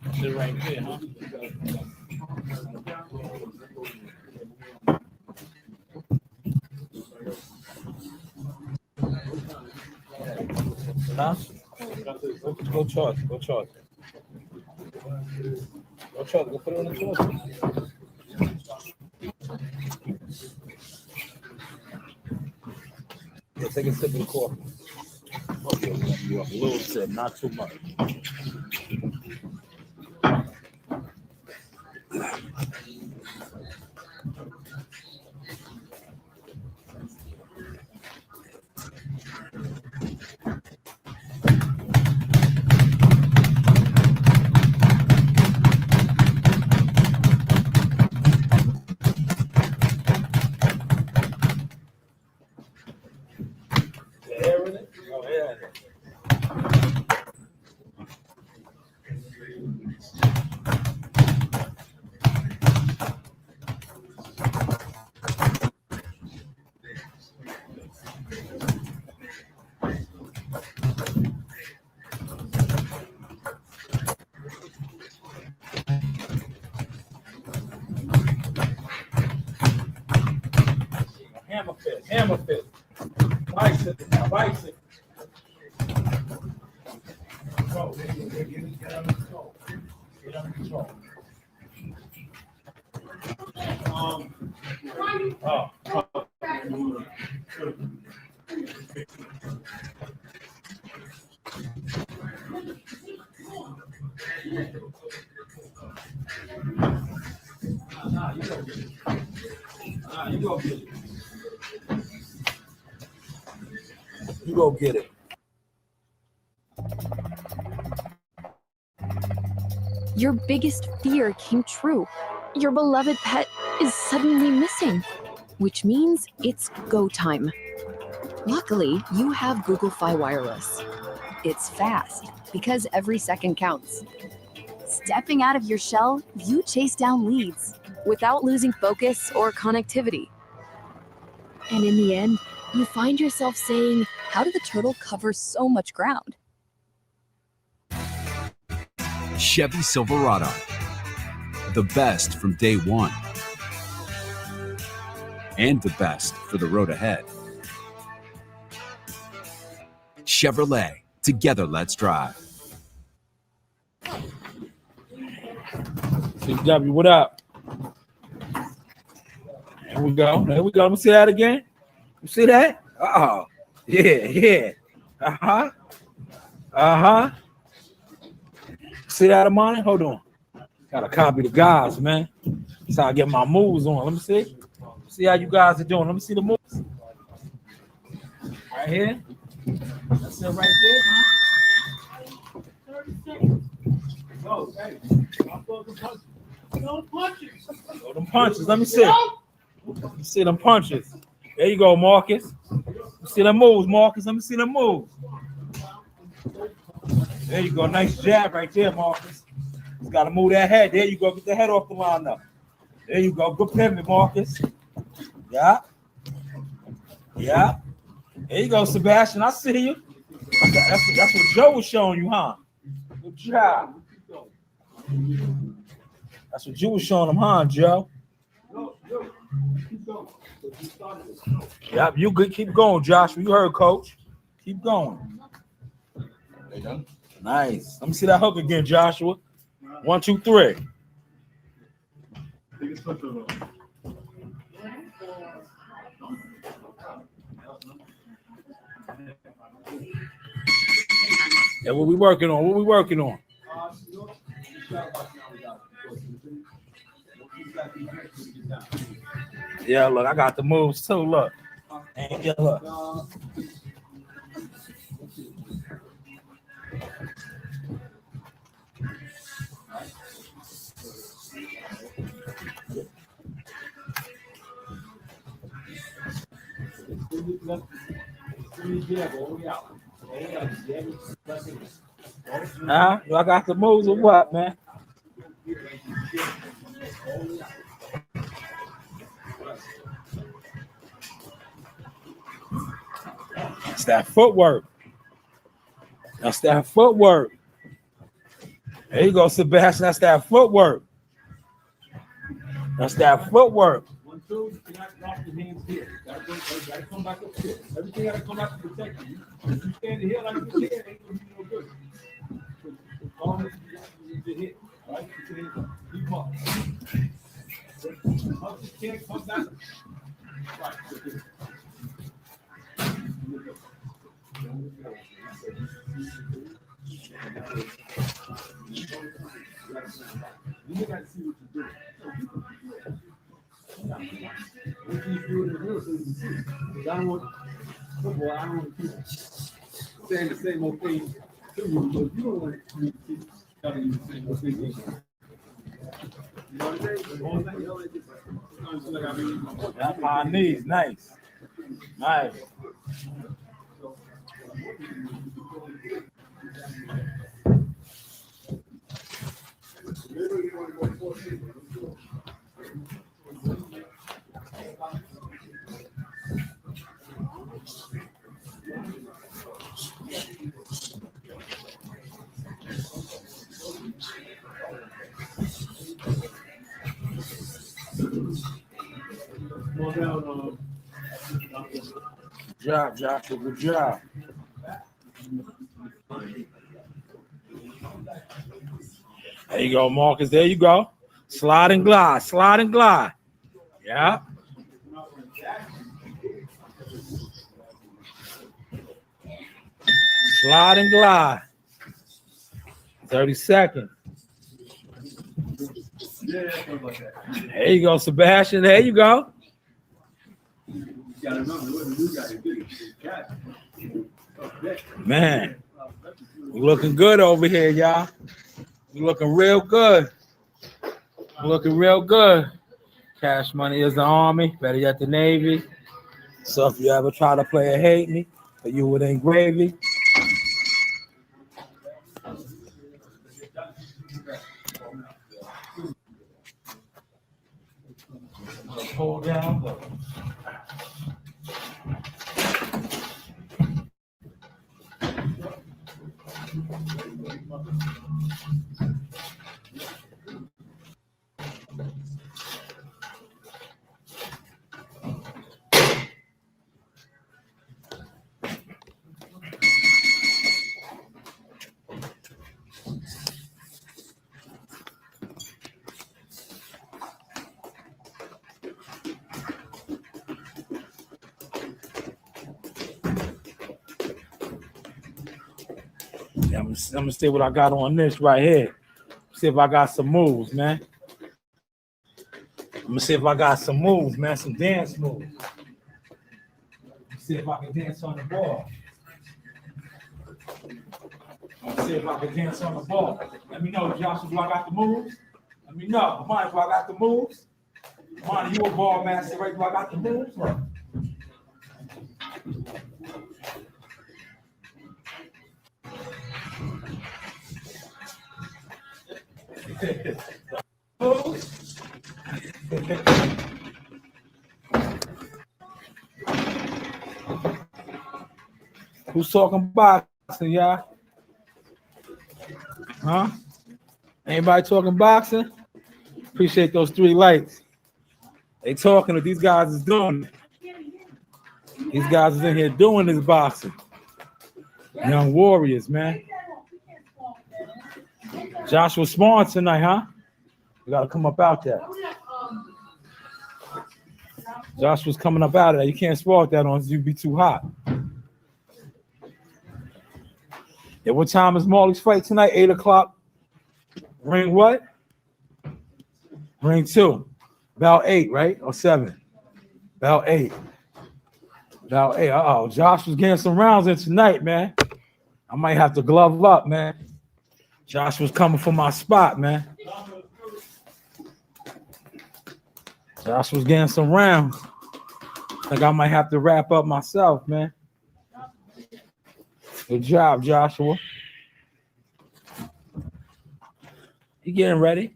That's it right there, huh? Huh? Go charge. Go charge. Go charge. Go put it on the charger. Yeah, take a sip of the coffee. Okay, you have a little sip, not too much. Hammer fist. Bicycle. Bicycle. Control. Get under control. Get under control. You go get it. You go get it. Your biggest fear came true. Your beloved pet is suddenly missing, which means it's go time. Luckily, you have Google Fi Wireless. It's fast because every second counts. Stepping out of your shell, you chase down leads without losing focus or connectivity. And in the end, you find yourself saying, how did the turtle cover so much ground? Chevy Silverado. The best from day one. And the best for the road ahead. Chevrolet. Together, let's drive. CW, what up? There we go. There we go. Let me see that again. You see that? Oh, yeah. Uh-huh. See that, Amani? Hold on. Gotta copy the guys, man. That's how I get my moves on. Let me see. See how you guys are doing. Let me see the moves. Right here. That's it right there, huh? 30 seconds. Go, hey. I'll throw them punches. Throw them punches. Let me see. Let me see them punches. There you go, Marcus. Let me see them moves, Marcus. Let me see them moves. There you go. Nice jab right there, Marcus. Just got to move that head. There you go. Get the head off the line now. There you go. Good pivot, Marcus. Yeah. There you go, Sebastian. I see you. That's what Joe was showing you, huh? Good job. That's what you was showing him, huh, Joe? Yep, you good. Keep going, Joshua. You heard, Coach. Keep going. Nice. Let me see that hook again, Joshua. 1, 2, 3. Yeah, what we working on? Yeah, look, I got the moves too. Look. And yeah, look. I got the moves or what, man? That's that footwork. There you go, Sebastian. That's that footwork. 1, 2, you cannot drop your hands here. Gotta come back up here. Everything gotta come back to protect you. If you stand here like you did, it ain't gonna be no good. All this you need to hit. All right? Keep up. Up the kick, come back. Right. You gotta see what you're doing. What you do in the real so you can see. Because I don't want people saying the same old thing to you, because you don't want to keep telling you the same old thing. You know what I'm saying? That's my knees. Nice. Good job, Joshua. Good job. There you go, Marcus. There you go. Slide and glide. Yeah. Slide and glide. 30 seconds. There you go, Sebastian. There you go. Man, we looking good over here, y'all. We looking real good. Cash Money is the Army, better yet the Navy. So if you ever try to play or hate me, for you it ain't gravy. Pull down. Yeah, I'm gonna see what I got on this right here. See if I got some moves, man. I'm gonna see if I got some moves, man. Some dance moves. See if I can dance on the ball. Let's see if I can dance on the ball. Let me know, Joshua, do I got the moves? Let me know. Monty, do I got the moves? Monty, you a ball master, right? Do I got the moves? Who's talking boxing, y'all? Huh? Anybody talking boxing? Appreciate those 3 lights. They talking what these guys is doing. These guys is in here doing this boxing. Young warriors, man. Joshua Spawn tonight, huh? We gotta come up out there. Joshua's coming up out of there. You can't sport that on, you'd be too hot. Yeah, what time is Marley's fight tonight? 8 o'clock. Ring what? Ring 2. About 8, right? Or 7? About 8. About 8. Uh-oh. Josh was getting some rounds in tonight, man. I might have to glove up, man. Josh was coming for my spot, man. Josh was getting some rounds. I think I might have to wrap up myself, man. Good job, Joshua. You getting ready?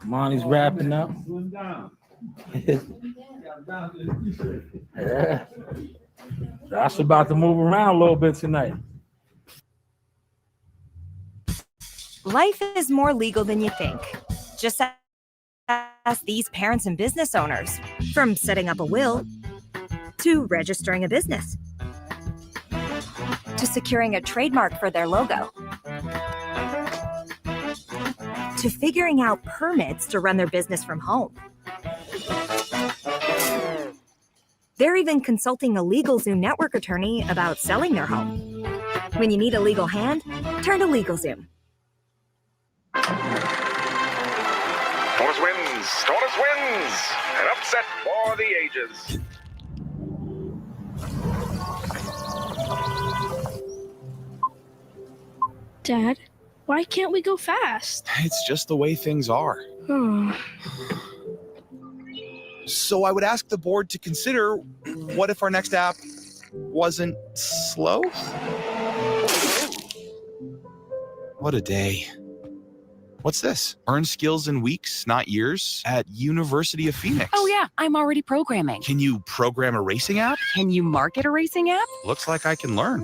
Monty's wrapping up. Yeah. Josh's about to move around a little bit tonight. Life is more legal than you think. Just ask these parents and business owners. From setting up a will, to registering a business, to securing a trademark for their logo, to figuring out permits to run their business from home. They're even consulting a LegalZoom network attorney about selling their home. When you need a legal hand, turn to LegalZoom. Tortoise wins! Tortoise wins! An upset for the ages. Dad, why can't we go fast? It's just the way things are. So I would ask the board to consider, what if our next app wasn't slow? What a day. What's this? Earn skills in weeks, not years, at University of Phoenix. Oh yeah, I'm already programming. Can you program a racing app? Can you market a racing app? Looks like I can learn.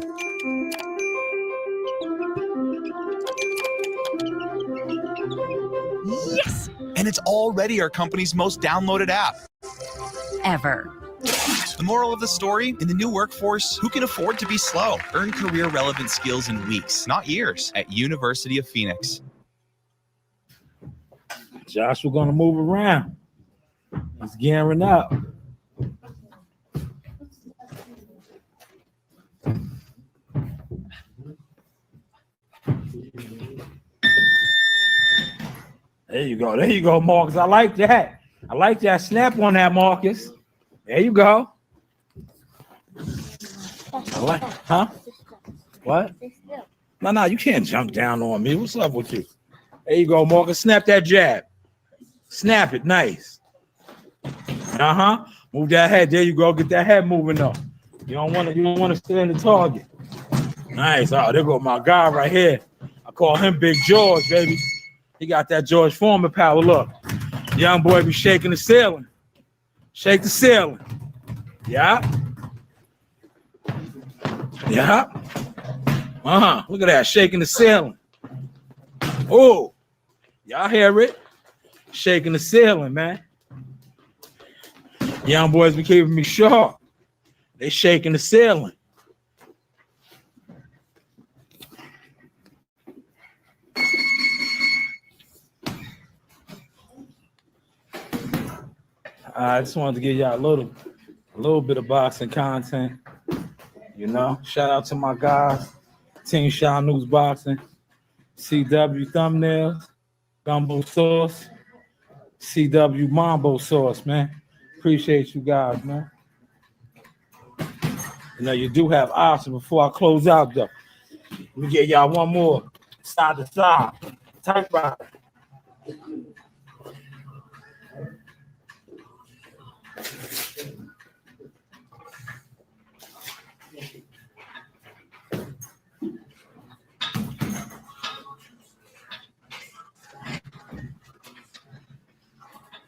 Yes! And it's already our company's most downloaded app. Ever. The moral of the story, in the new workforce, who can afford to be slow? Earn career-relevant skills in weeks, not years, at University of Phoenix. Josh, we're gonna move around. He's gearing up. There you go, Marcus. I like that. I like that snap on that, Marcus. There you go. I like, huh? What? No, you can't jump down on me. What's up with you? There you go, Marcus. Snap that jab. Snap it, nice. Move that head. There you go. Get that head moving up. You don't want to stay in the target. Nice. Oh, there go my guy right here. I call him Big George, baby. He got that George Foreman power. Look, young boy be shaking the ceiling. Shake the ceiling. Yeah. Yeah. Look at that, shaking the ceiling. Oh, y'all hear it? Shaking the ceiling, man. Young boys be keeping me sharp. They shaking the ceiling. I just wanted to give y'all a little bit of boxing content. You know, shout out to my guys Team Shanewz Boxing, CW Thumbnails, Gumbo Sauce, CW Mambo Sauce, man. Appreciate you guys, man. You know, you do have options before I close out, though. Let me get y'all one more side to side. Typewriter.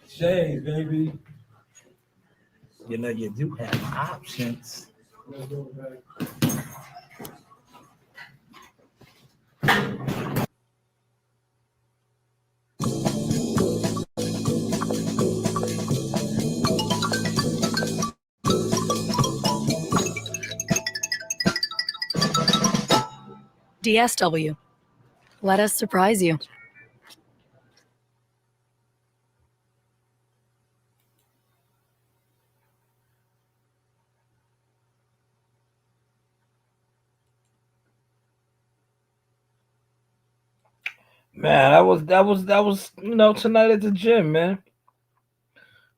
Shay, baby. You know, you do have options. DSW. Let us surprise you. Man, that was you know, tonight at the gym, man.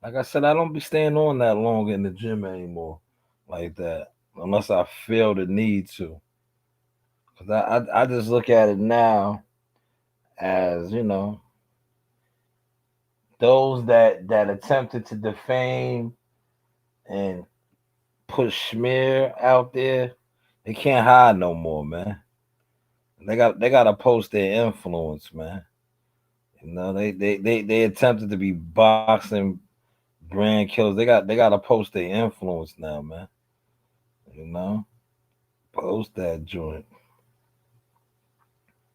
Like I said, I don't be staying on that long in the gym anymore, like that, unless I feel the need to. Cause I just look at it now as, you know, those that attempted to defame and put smear out there, they can't hide no more, man. They gotta post their influence, man. You know, they attempted to be boxing brand killers. They gotta post their influence now, man. You know? Post that joint.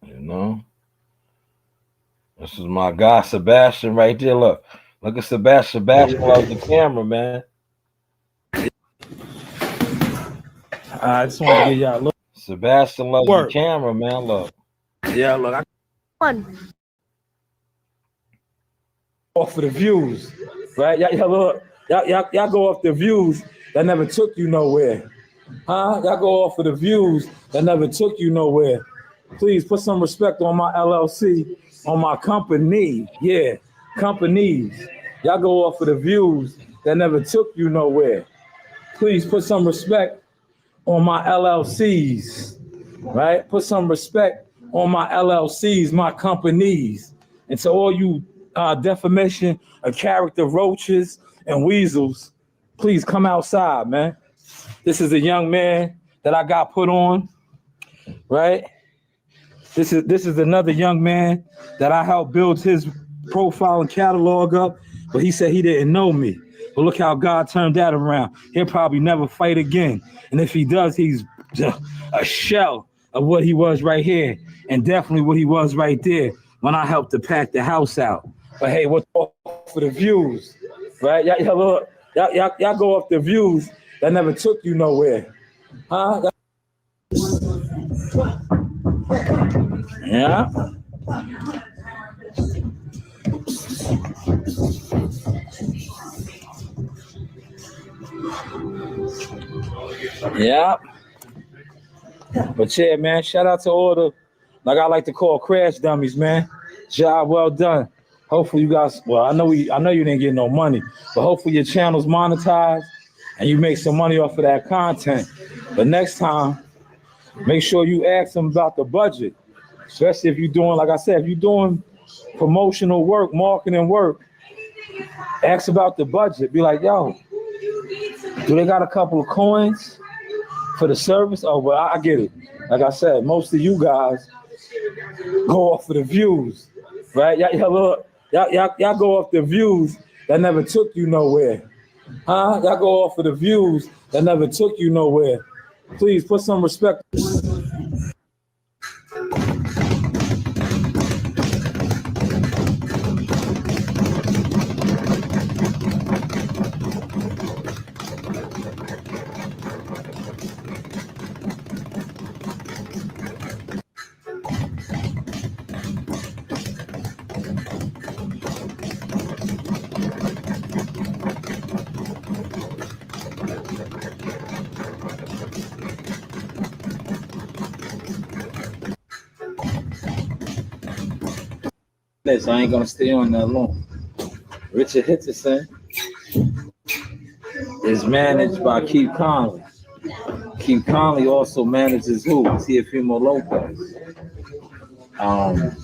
You know? This is my guy Sebastian right there. Look at Sebastian. Sebastian loves the camera, man. I just want to give y'all a look. Sebastian loves the camera, man. Look. Yeah, look. One. Off for the views, right? Y'all go off the views that never took you nowhere. Huh? Y'all go off for the views that never took you nowhere. Please put some respect on my LLC, on my company. Yeah, companies. Y'all go off for the views that never took you nowhere. Please put some respect on my LLCs, right? Put some respect on my LLCs, my companies. And to all you defamation of character roaches and weasels, please come outside, man. This is a young man that I got put on, right? This is another young man that I helped build his profile and catalog up, but he said he didn't know me. But look how God turned that around. He'll probably never fight again. And if he does, he's a shell of what he was right here, and definitely what he was right there when I helped to pack the house out. But hey, what's for the views, right? Y'all go off the views that never took you nowhere, huh? Yeah. Yeah. But yeah, man, shout out to all the, like I like to call crash dummies, man. Job well done. Hopefully you guys, well, I know you didn't get no money, but hopefully your channel's monetized and you make some money off of that content. But next time, make sure you ask them about the budget, especially if you're doing, like I said, if you're doing promotional work, marketing work, ask about the budget. Be like, yo, do they got a couple of coins for the service? Oh, well, I get it. Like I said, most of you guys go off of the views, right? Y'all go off the views that never took you nowhere. Huh? Y'all go off of the views that never took you nowhere. Please put some respect. So I ain't gonna stay on that long. Richard Hitchison is managed by Keith Conley. Keith Conley also manages who? Teofimo Lopez. Um,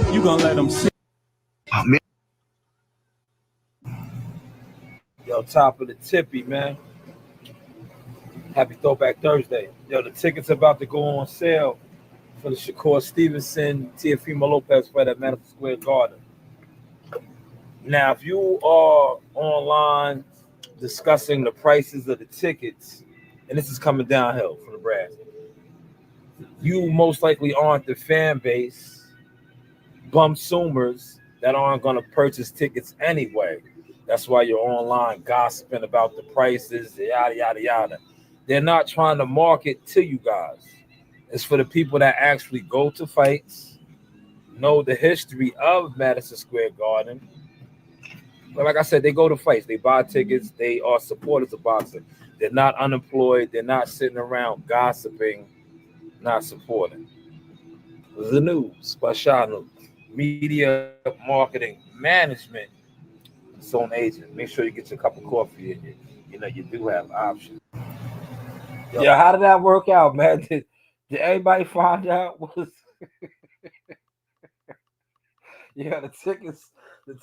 You gonna let them see? Yo, top of the tippy, man. Happy Throwback Thursday. Yo, the tickets about to go on sale for the Shakur Stevenson, Teofimo Lopez fight at Madison Square Garden. Now, if you are online discussing the prices of the tickets, and this is coming downhill for the brass, you most likely aren't the fan base, bumsumers that aren't going to purchase tickets anyway. That's why you're online gossiping about the prices, yada, yada, yada. They're not trying to market to you guys. It's for the people that actually go to fights, know the history of Madison Square Garden. But like I said, they go to fights. They buy tickets. They are supporters of boxing. They're not unemployed. They're not sitting around gossiping, not supporting. The news by Shanewz. Media marketing management. Its own agent. Make sure you get your cup of coffee and you do have options. Yo, how did that work out, man? Did everybody find out was the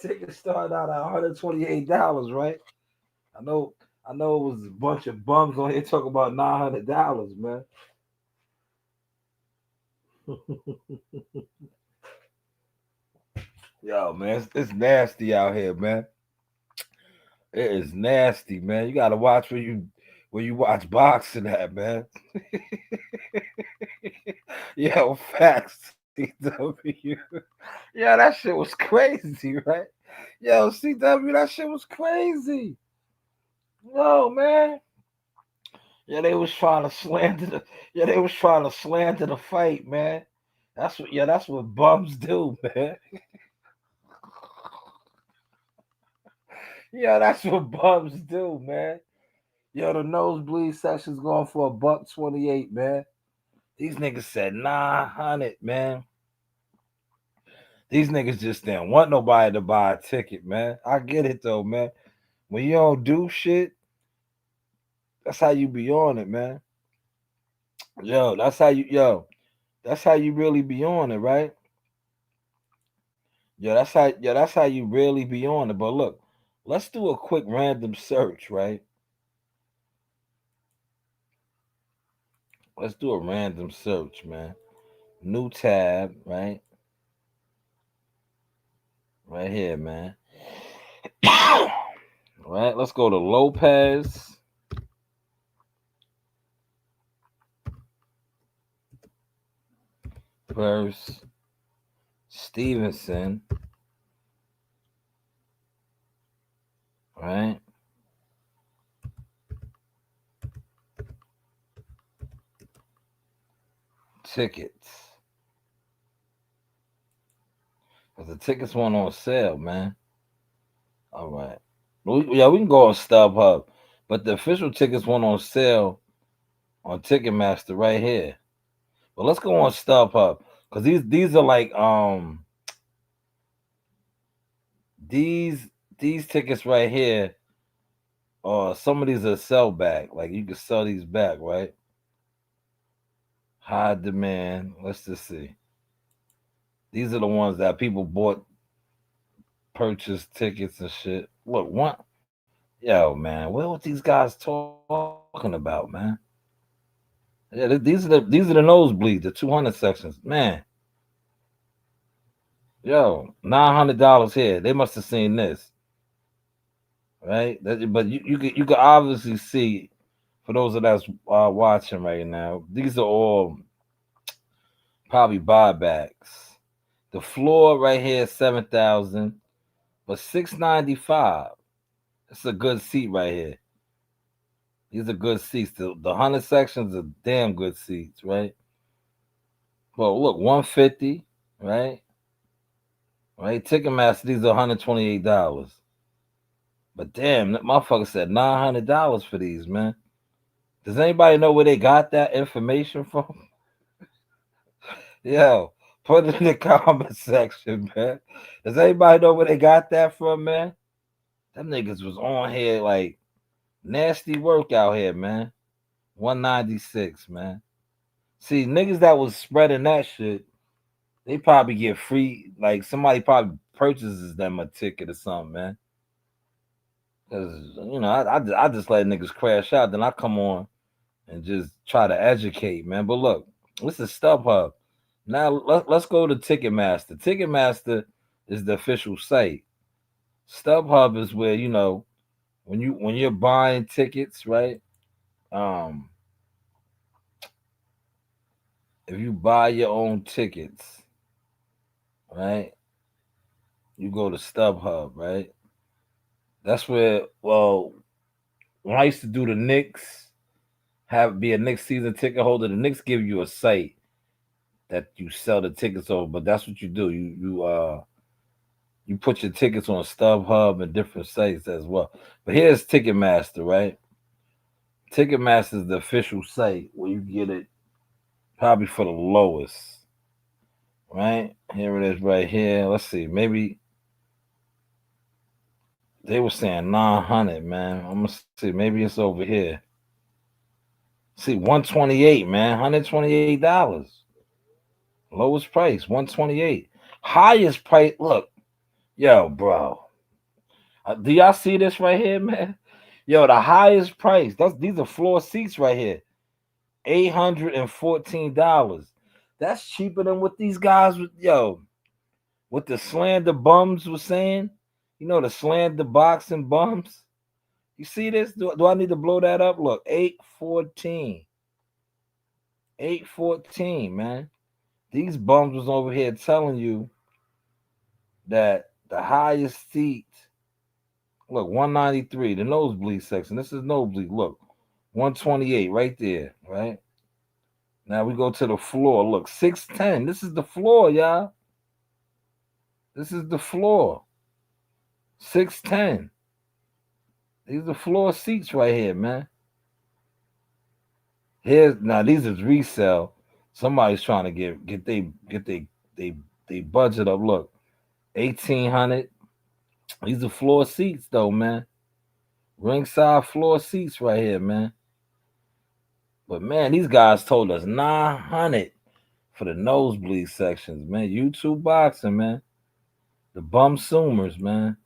tickets started out at $128, right? I know it was a bunch of bums on here talking about $900, man. Yo, man, it's nasty out here, man. It is nasty, man. You gotta watch when you watch boxing at, man. Yo, facts, CW. Yeah, that shit was crazy, right? Yo, CW, that shit was crazy. Yo, man. Yeah, they was trying to slander the fight, man. That's what bums do, man. Yeah, that's what bums do, man. Yo, the nosebleed section's going for $128, man. These niggas said 900, man. These niggas just didn't want nobody to buy a ticket, man. I get it though, man. When you don't do shit, that's how you be on it, man. That's how you really be on it, right? That's how you really be on it. But look, let's do a quick random search, right? Let's do a random search, man. New tab, right? Right here, man. Right, let's go to Lopez versus Stevenson. Right. tickets. Because the tickets went on sale, man. All right. We can go on StubHub. But the official tickets went on sale on Ticketmaster right here. But let's go on StubHub. Because these are like these tickets right here, some of these are sell back. Like you can sell these back, right? High demand. Let's just see. These are the ones that people bought, purchased tickets and shit. Look, one, yo, man, what these guys talking about, man? Yeah, these are the nosebleeds, the 200 sections, man. Yo, $900 here. They must have seen this, right? But you could obviously see, for those of us watching right now, these are all probably buybacks. The floor right here is 7,000, but 695. It's a good seat right here. These are good seats. The 100 sections are damn good seats, right? Well, look, 150, right? Right? Ticketmaster, these are $128. But damn, that motherfucker said $900 for these, man. Does anybody know where they got that information from? Yo, put it in the comment section, man. Does anybody know where they got that from, man? Them niggas was on here like nasty work out here, man. 196, man. See, niggas that was spreading that shit, they probably get free. Like somebody probably purchases them a ticket or something, man. Cause I just let niggas crash out, then I come on and just try to educate, man. But look, this is StubHub. Now let's go to Ticketmaster. Ticketmaster is the official site. StubHub is where when you're buying tickets, right? If you buy your own tickets, right? You go to StubHub, right? That's where, well, when I used to do the Knicks, be a Knicks season ticket holder, the Knicks give you a site that you sell the tickets over, but that's what you do. You put your tickets on StubHub and different sites as well. But here's Ticketmaster, right? Ticketmaster is the official site where you get it probably for the lowest, right? Here it is right here. Let's see. Maybe they were saying 900, man. I'm gonna see. Maybe it's over here. See, 128, man. $128. Lowest price, 128. Highest price. Look, yo, bro. Do y'all see this right here, man? Yo, the highest price. These are floor seats right here. $814. That's cheaper than what these guys what the slander bums was saying. The slander boxing bums. You see this? Do I need to blow that up? Look, 814. 814, man. These bums was over here telling you that the highest seat, look, 193, the nosebleed section. This is nosebleed. Look, 128 right there, right? Now we go to the floor. Look, 610. This is the floor, y'all. This is the floor. 610. These are floor seats right here, man. Now these is resale. Somebody's trying to get they budget up. Look, 1,800. These are floor seats though, man. Ringside floor seats right here, man. But man, these guys told us 900 for the nosebleed sections, man. YouTube boxing, man. The bum Zoomers, man.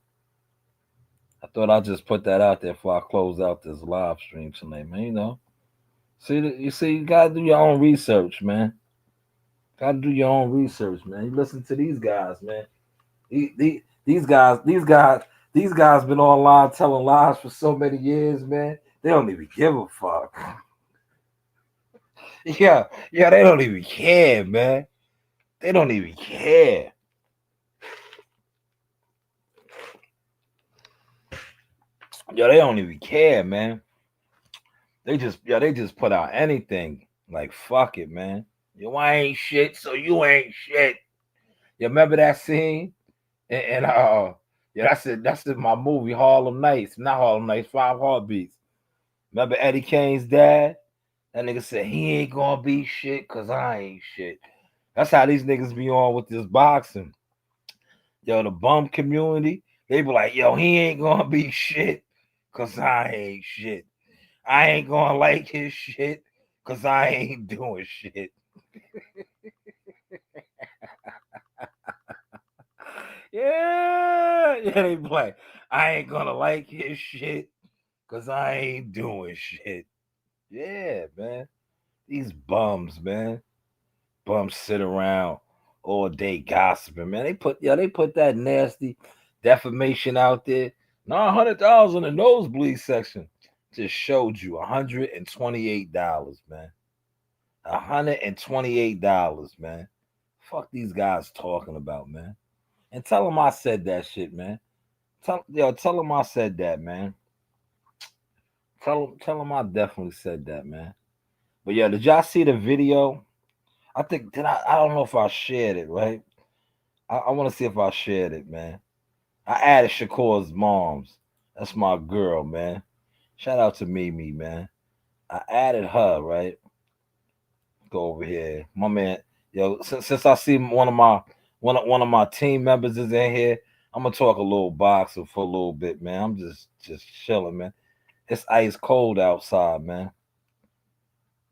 I thought I'd just put that out there before I close out this live stream tonight, man. You gotta do your own research, man. Gotta do your own research, man. You listen to these guys, man. These guys been online telling lies for so many years, man. They don't even give a fuck. Yeah, they don't even care, man. They don't even care. They don't even care, man. They just put out anything. Like, fuck it, man. I ain't shit, so you ain't shit. You remember that scene? And yeah, that's in my movie Harlem Nights, not Harlem Nights, Five Heartbeats. Remember Eddie Kane's dad? That nigga said he ain't gonna be shit cause I ain't shit. That's how these niggas be on with this boxing. Yo, the bum community, they be like, yo, he ain't gonna be shit cause I ain't shit. I ain't gonna like his shit cause I ain't doing shit. Yeah, they be like, I ain't gonna like his shit cause I ain't doing shit. Yeah, man. These bums, man. Bums sit around all day gossiping, man. They put that nasty defamation out there. $900 in the nosebleed section. Just showed you $128, man. $128, man. Fuck these guys talking about, man. And tell them I said that shit, man. Tell them I said that, man. Tell them I definitely said that, man. But yeah, did y'all see the video? I think I don't know if I shared it, right? I want to see if I shared it, man. I added Shakur's moms. That's my girl, man. Shout out to Mimi, man. I added her, right? Go over here. My man, yo, since I see one of my team members is in here, I'm gonna talk a little boxing for a little bit, man. I'm just chilling, man. It's ice cold outside, man.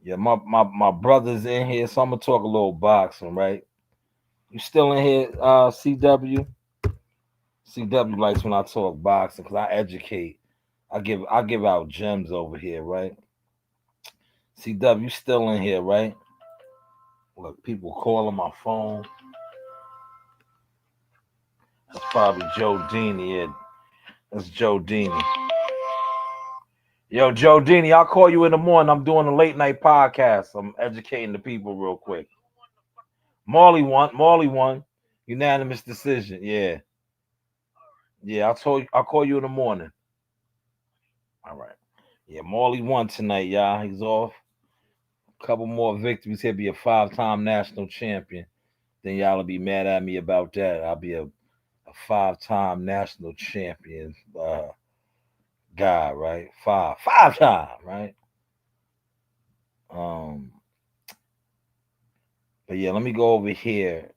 Yeah, my brother's in here, so I'm gonna talk a little boxing, right? You still in here, CW? CW likes when I talk boxing because I educate. I give out gems over here, right? CW still in here, right? Look, people calling my phone. That's probably Joe Dini. Yeah, that's Joe Dini. Yo, Joe Dini, I'll call you in the morning. I'm doing a late night podcast. I'm educating the people real quick. Marley won. Unanimous decision. Yeah. Yeah, I'll call you in the morning. All right. Yeah, Marley won tonight, y'all. He's off. A couple more victories. He'll be a 5-time national champion. Then y'all will be mad at me about that. I'll be a 5-time national champion guy, right? Five time, right? But yeah, let me go over here.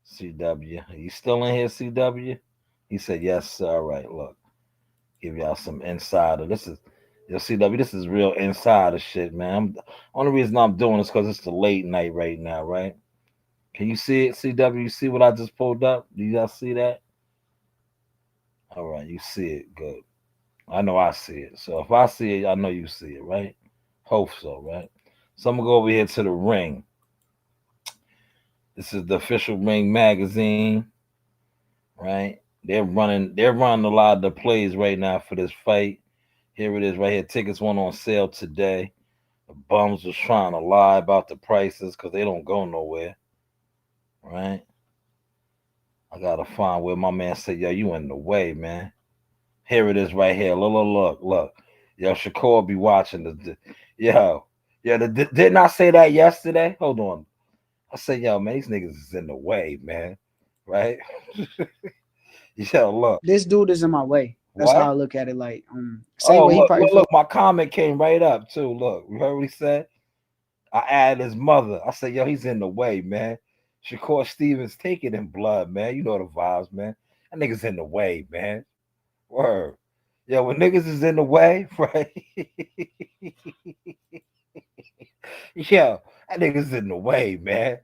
CW. Are you still in here, CW? He said, yes, sir. All right, look. Give y'all some insider. This is CW, this is real insider shit, man. Only reason I'm doing this because it's the late night right now, right? Can you see it, CW? You see what I just pulled up? Do y'all see that? All right, you see it. Good. I know I see it. So if I see it, I know you see it, right? Hope so, right? So I'm gonna go over here to the ring. This is the official Ring magazine, right? They're running a lot of the plays right now for this fight. Here it is right here. Tickets went on sale today. The bums was trying to lie about the prices because they don't go nowhere. Right? I gotta find where my man said, yo, you in the way, man. Here it is right here. Look. Yo, Shakur be watching the yo. Yeah, didn't I say that yesterday? Hold on. I said, yo, man, these niggas is in the way, man. Right? Yo, look. This dude is in my way. That's what? how I look at it. Like, same way he probably look, my comment came right up too. Look, you heard what he said? I added his mother. I said, yo, he's in the way, man. Shakur Stevens, take it in blood, man. You know the vibes, man. That nigga's in the way, man. Word. Yo, when niggas is in the way, right? Yo, that nigga's in the way, man.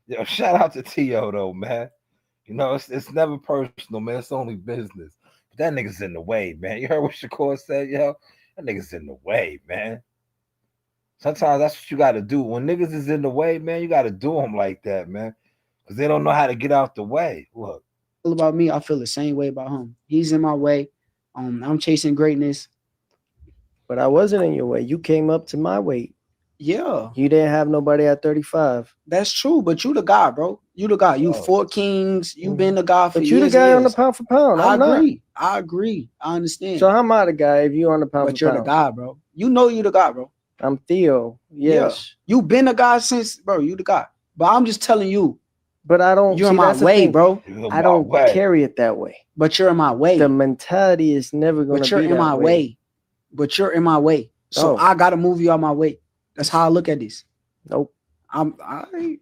Yo, shout out to T.O. though, man. You know, it's never personal, man. It's only business. But that nigga's in the way, man. You heard what Shakur said, yo? That nigga's in the way, man. Sometimes that's what you got to do. When niggas is in the way, man, you got to do them like that, man. Because they don't know how to get out the way. Look. About me, I feel the same way about him. He's in my way. I'm chasing greatness. But I wasn't in your way. You came up to my weight. Yeah. You didn't have nobody at 35. That's true, but you the guy, bro. You the guy. You 4 Kings. You been the guy for but years. You the guy on the pound for pound. I agree. Not. I agree. I understand. So how am I the guy if you on the pound for pound? But you're the guy, bro. You know you the guy, bro. I'm Theo. Yeah. Yes. You been a guy since, bro. You the guy. But I'm just telling you, But I don't you're in see my that's the way, thing. bro. I don't carry it that way. But you're in my way. The mentality is never gonna But you're be in that my way. way. But you're in my way. So No. I gotta move you out my way. That's how I look at this. Nope. Ain't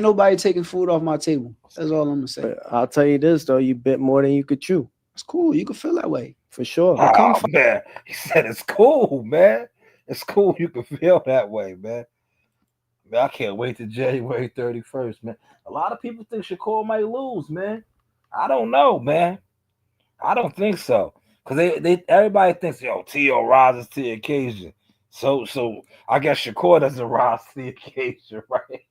nobody taking food off my table. That's all I'm gonna say. But I'll tell you this though, you bit more than you could chew. It's cool. You can feel that way. For sure. But come Oh man, he said it's cool, man. It's cool. You can feel that way, man. Man, I can't wait to January 31st, man. A lot of people think Shakur might lose, man. I don't know, man. I don't think so. Cause they everybody thinks, yo, T.O. rises to the occasion. So I guess Shakur doesn't rise to the occasion, right?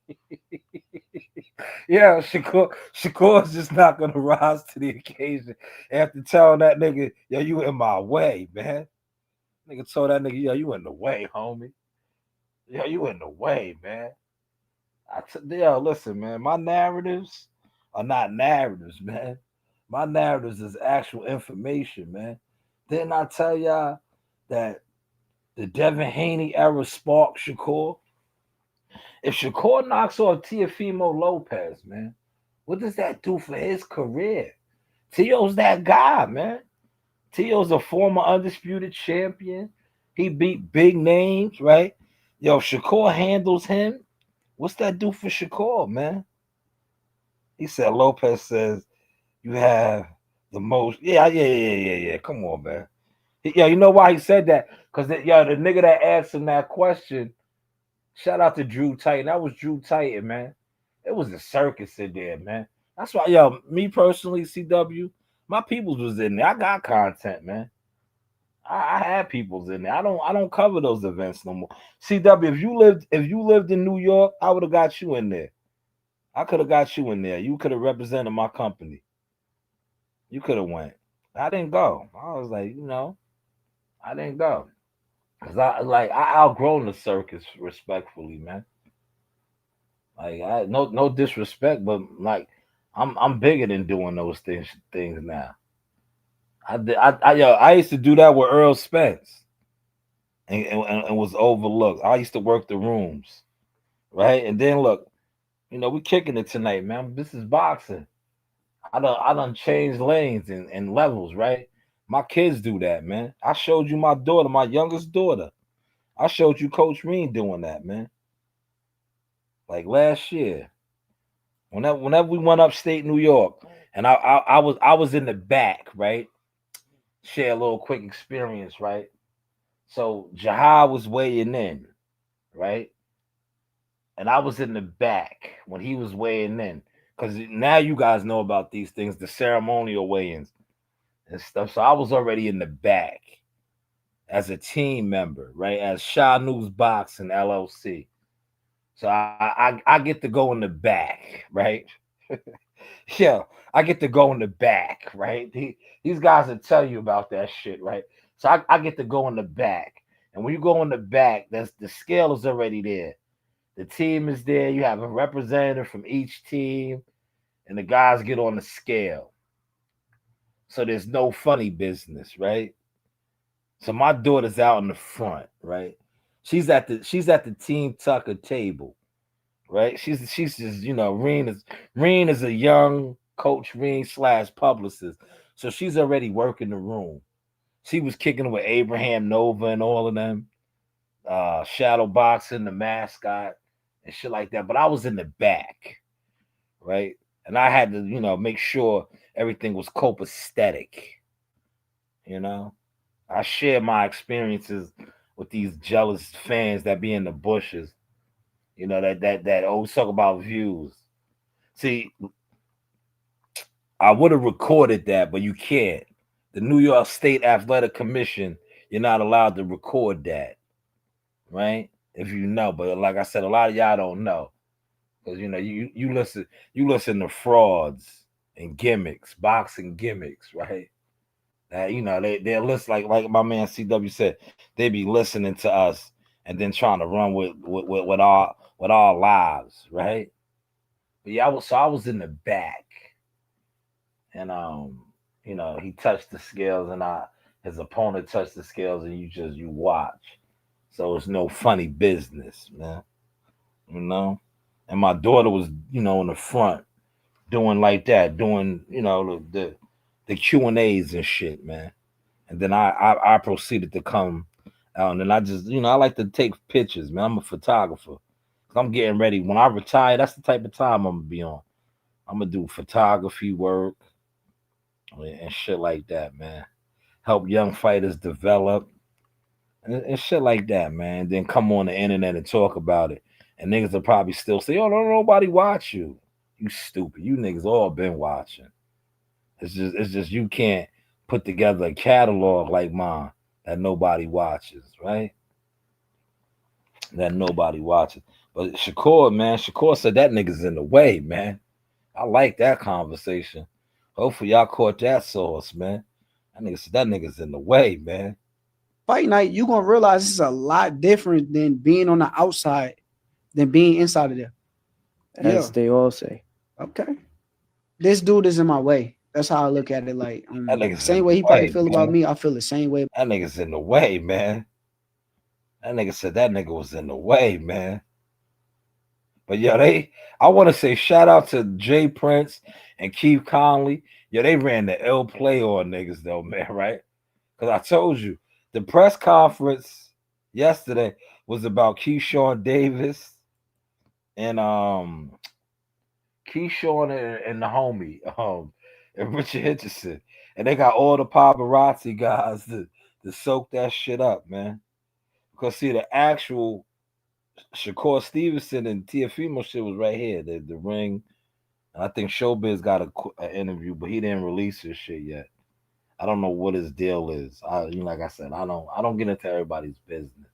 Yeah, Shakur's just not gonna rise to the occasion after telling that nigga, yo, you in my way, man. Nigga told that nigga, yo, you in the way, homie. Yo, you in the way, man. Yo, listen, man, my narratives are not narratives, man. My narratives is actual information, man. Didn't I tell y'all that the Devin Haney era sparked Shakur? If Shakur knocks off Teofimo Lopez, man, what does that do for his career? Tio's that guy, man. Tio's a former undisputed champion. He beat big names, right? Yo, Shakur handles him. What's that do for Shakur, man? He said Lopez says you have the most. Yeah. Come on, man. Yeah, you know why he said that? Because the nigga that asked him that question, shout out to Drew Titan. That was Drew Titan, man. It was a circus in there, man. That's why, yo, me personally, CW, my peoples was in there. I got content, man. I had peoples in there. I don't cover those events no more. CW, if you lived in New York, I would have got you in there. I could have got you in there. You could have represented my company. You could have went. I didn't go. I was like, I didn't go. Cause I outgrown the circus respectfully, man. Like no disrespect, but like I'm bigger than doing those things now. I used to do that with Earl Spence and was overlooked. I used to work the rooms, right? And then look, we kicking it tonight, man. This is boxing. I done changed lanes and levels, right? My kids do that, man. I showed you my daughter, my youngest daughter. I showed you Coach Reen doing that, man. Like last year, whenever we went upstate New York, and I was in the back, right? Share a little quick experience, right? So Jahad was weighing in, right? And I was in the back when he was weighing in. Because now you guys know about these things, the ceremonial weigh-ins and stuff. So I was already in the back as a team member, right? As Shanewz Boxing LLC. So I get to go in the back, right? Yeah, I get to go in the back, right? These guys will tell you about that shit, right? So I get to go in the back. And when you go in the back, that's the scale is already there. The team is there. You have a representative from each team, and the guys get on the scale. So there's no funny business, right? So my daughter's out in the front, right? She's at the Team Tucker table, right? She's just Reen is a young coach, Reen / publicist, so she's already working the room. She was kicking with Abraham Nova and all of them, shadow boxing, the mascot and shit like that. But I was in the back, right? And I had to, make sure everything was copacetic. I share my experiences with these jealous fans that be in the bushes. That always talk about views. See, I would have recorded that, but you can't. The New York State Athletic Commission, you're not allowed to record that, right? If you know, but like I said, a lot of y'all don't know. Because you listen to frauds and gimmicks, boxing gimmicks, right? That they listen like my man CW said, they be listening to us and then trying to run with our lives, right? But yeah, I was in the back, and he touched the scales, and his opponent touched the scales, and you watch. So it's no funny business, man. You know? And my daughter was, in the front doing like that, doing, the Q&As and shit, man. And then I proceeded to come out, and then I just, I like to take pictures, man. I'm a photographer. I'm getting ready. When I retire, that's the type of time I'm gonna be on. I'm gonna do photography work and shit like that, man. Help young fighters develop and shit like that, man. Then come on the internet and talk about it. And niggas will probably still say, "Oh, don't nobody watch you. You stupid. You niggas all been watching." It's just you can't put together a catalog like mine that nobody watches, right? That nobody watches. But Shakur, man, Shakur said that nigga's in the way, man. I like that conversation. Hopefully y'all caught that sauce, man. That nigga said that nigga's in the way, man. Fight night, you gonna realize it's a lot different than being on the outside than being inside of there. As they all say. Okay. This dude is in my way. That's how I look at it. Like That nigga's same in way the he probably way, feel about man. me, I feel the same way. That nigga's in the way, man. That nigga said that nigga was in the way, man. But yo, I want to say shout out to Jay Prince and Keith Conley. Yo, they ran the L play on niggas though, man, right? Because I told you the press conference yesterday was about Keyshawn Davis and Keyshawn and the homie and Richard Hitchison, and they got all the paparazzi guys to soak that shit up, man. Because see, the actual Shakur Stevenson and Tiafimo shit was right here, the ring. And I think Showbiz got an interview, but he didn't release his shit yet. I don't know what his deal is. Like I said, I don't get into everybody's business,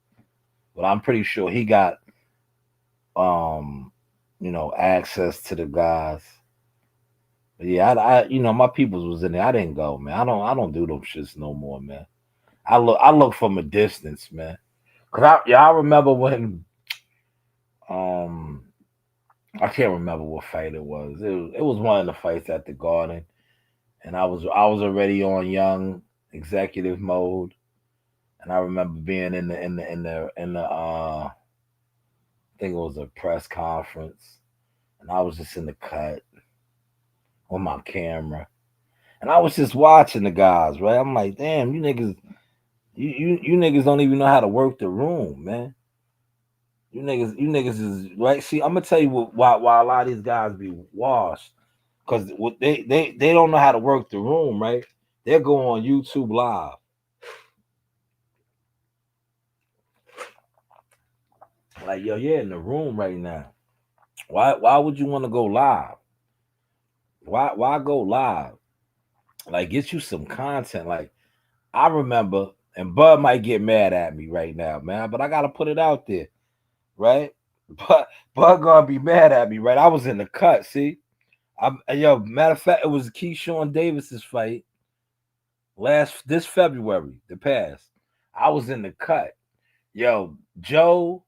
but I'm pretty sure he got access to the guys. But yeah, my peoples was in there. I didn't go, man. I don't do them shits no more, man. I look from a distance, man. Cause I remember when I can't remember what fight it was. It was one of the fights at the Garden, and I was already on young executive mode, and I remember being in the I think it was a press conference, and I was just in the cut with my camera, and I was just watching the guys. Right, I'm like, damn, you niggas, you niggas don't even know how to work the room, man. You niggas is right. See, I'm gonna tell you why a lot of these guys be washed, because what they don't know how to work the room, right? They'll go on YouTube Live. Like, yo, you're in the room right now. Why would you want to go live? Why go live? Like, get you some content. Like, I remember, and Bud might get mad at me right now, man, but I gotta put it out there, right? But Bud gonna be mad at me, right? I was in the cut, see. Matter of fact, it was Keyshawn Davis's fight this February, the past. I was in the cut. Yo, Joe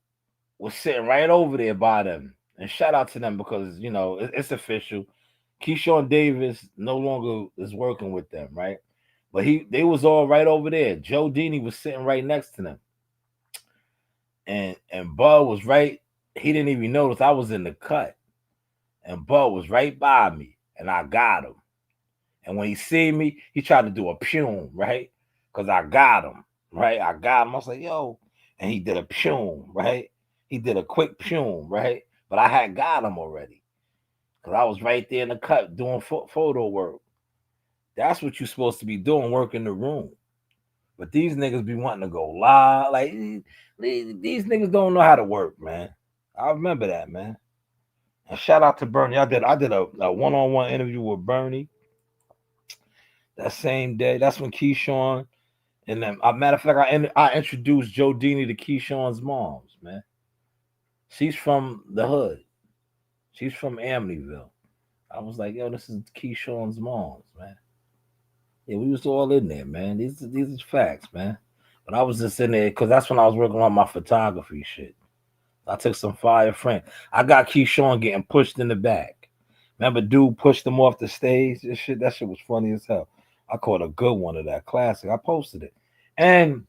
was sitting right over there by them. And shout out to them because, it's official. Keyshawn Davis no longer is working with them, right? But they was all right over there. Joe Dini was sitting right next to them. And Bud was right. He didn't even notice I was in the cut. And Bud was right by me. And I got him. And when he seen me, he tried to do a pum, right? Because I got him, right? I got him. I was like, yo. And he did a pum, right? He did a quick pum, right? But I had got him already. Because I was right there in the cut doing photo work. That's what you're supposed to be doing, working the room. But these niggas be wanting to go live. Like, these niggas don't know how to work, man. I remember that, man. And shout out to Bernie. I did a one-on-one interview with Bernie that same day. That's when Keyshawn, and then, matter of fact, I introduced Joe Dini to Keyshawn's moms, man. She's from the hood. She's from Amityville. I was like, yo, this is Keyshawn's moms, man. Yeah, we was all in there, man. These are facts, man. But I was just in there because that's when I was working on my photography shit. I took some fire frame. I got Keyshawn getting pushed in the back. Remember, dude pushed him off the stage? That shit was funny as hell. I caught a good one of that classic. I posted it. And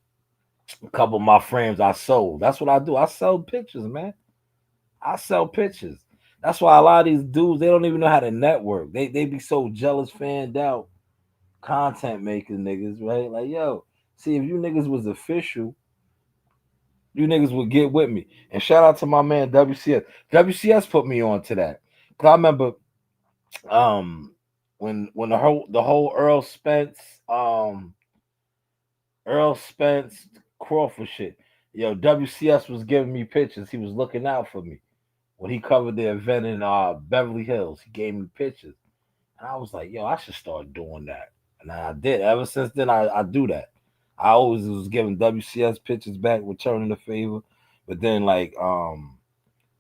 A couple of my frames I sold. That's what I do. I sell pictures, man. I sell pictures. That's why a lot of these dudes, they don't even know how to network. They be so jealous, fanned out, content making niggas, right? Like, yo, see, if you niggas was official, you niggas would get with me. And shout out to my man WCS. WCS put me on to that. Cause I remember when the whole Earl Spence Crawford shit. Yo, WCS was giving me pictures. He was looking out for me. When he covered the event in Beverly Hills, he gave me pictures. And I was like, yo, I should start doing that. And I did. Ever since then, I do that. I always was giving WCS pictures back, returning the favor. But then, like,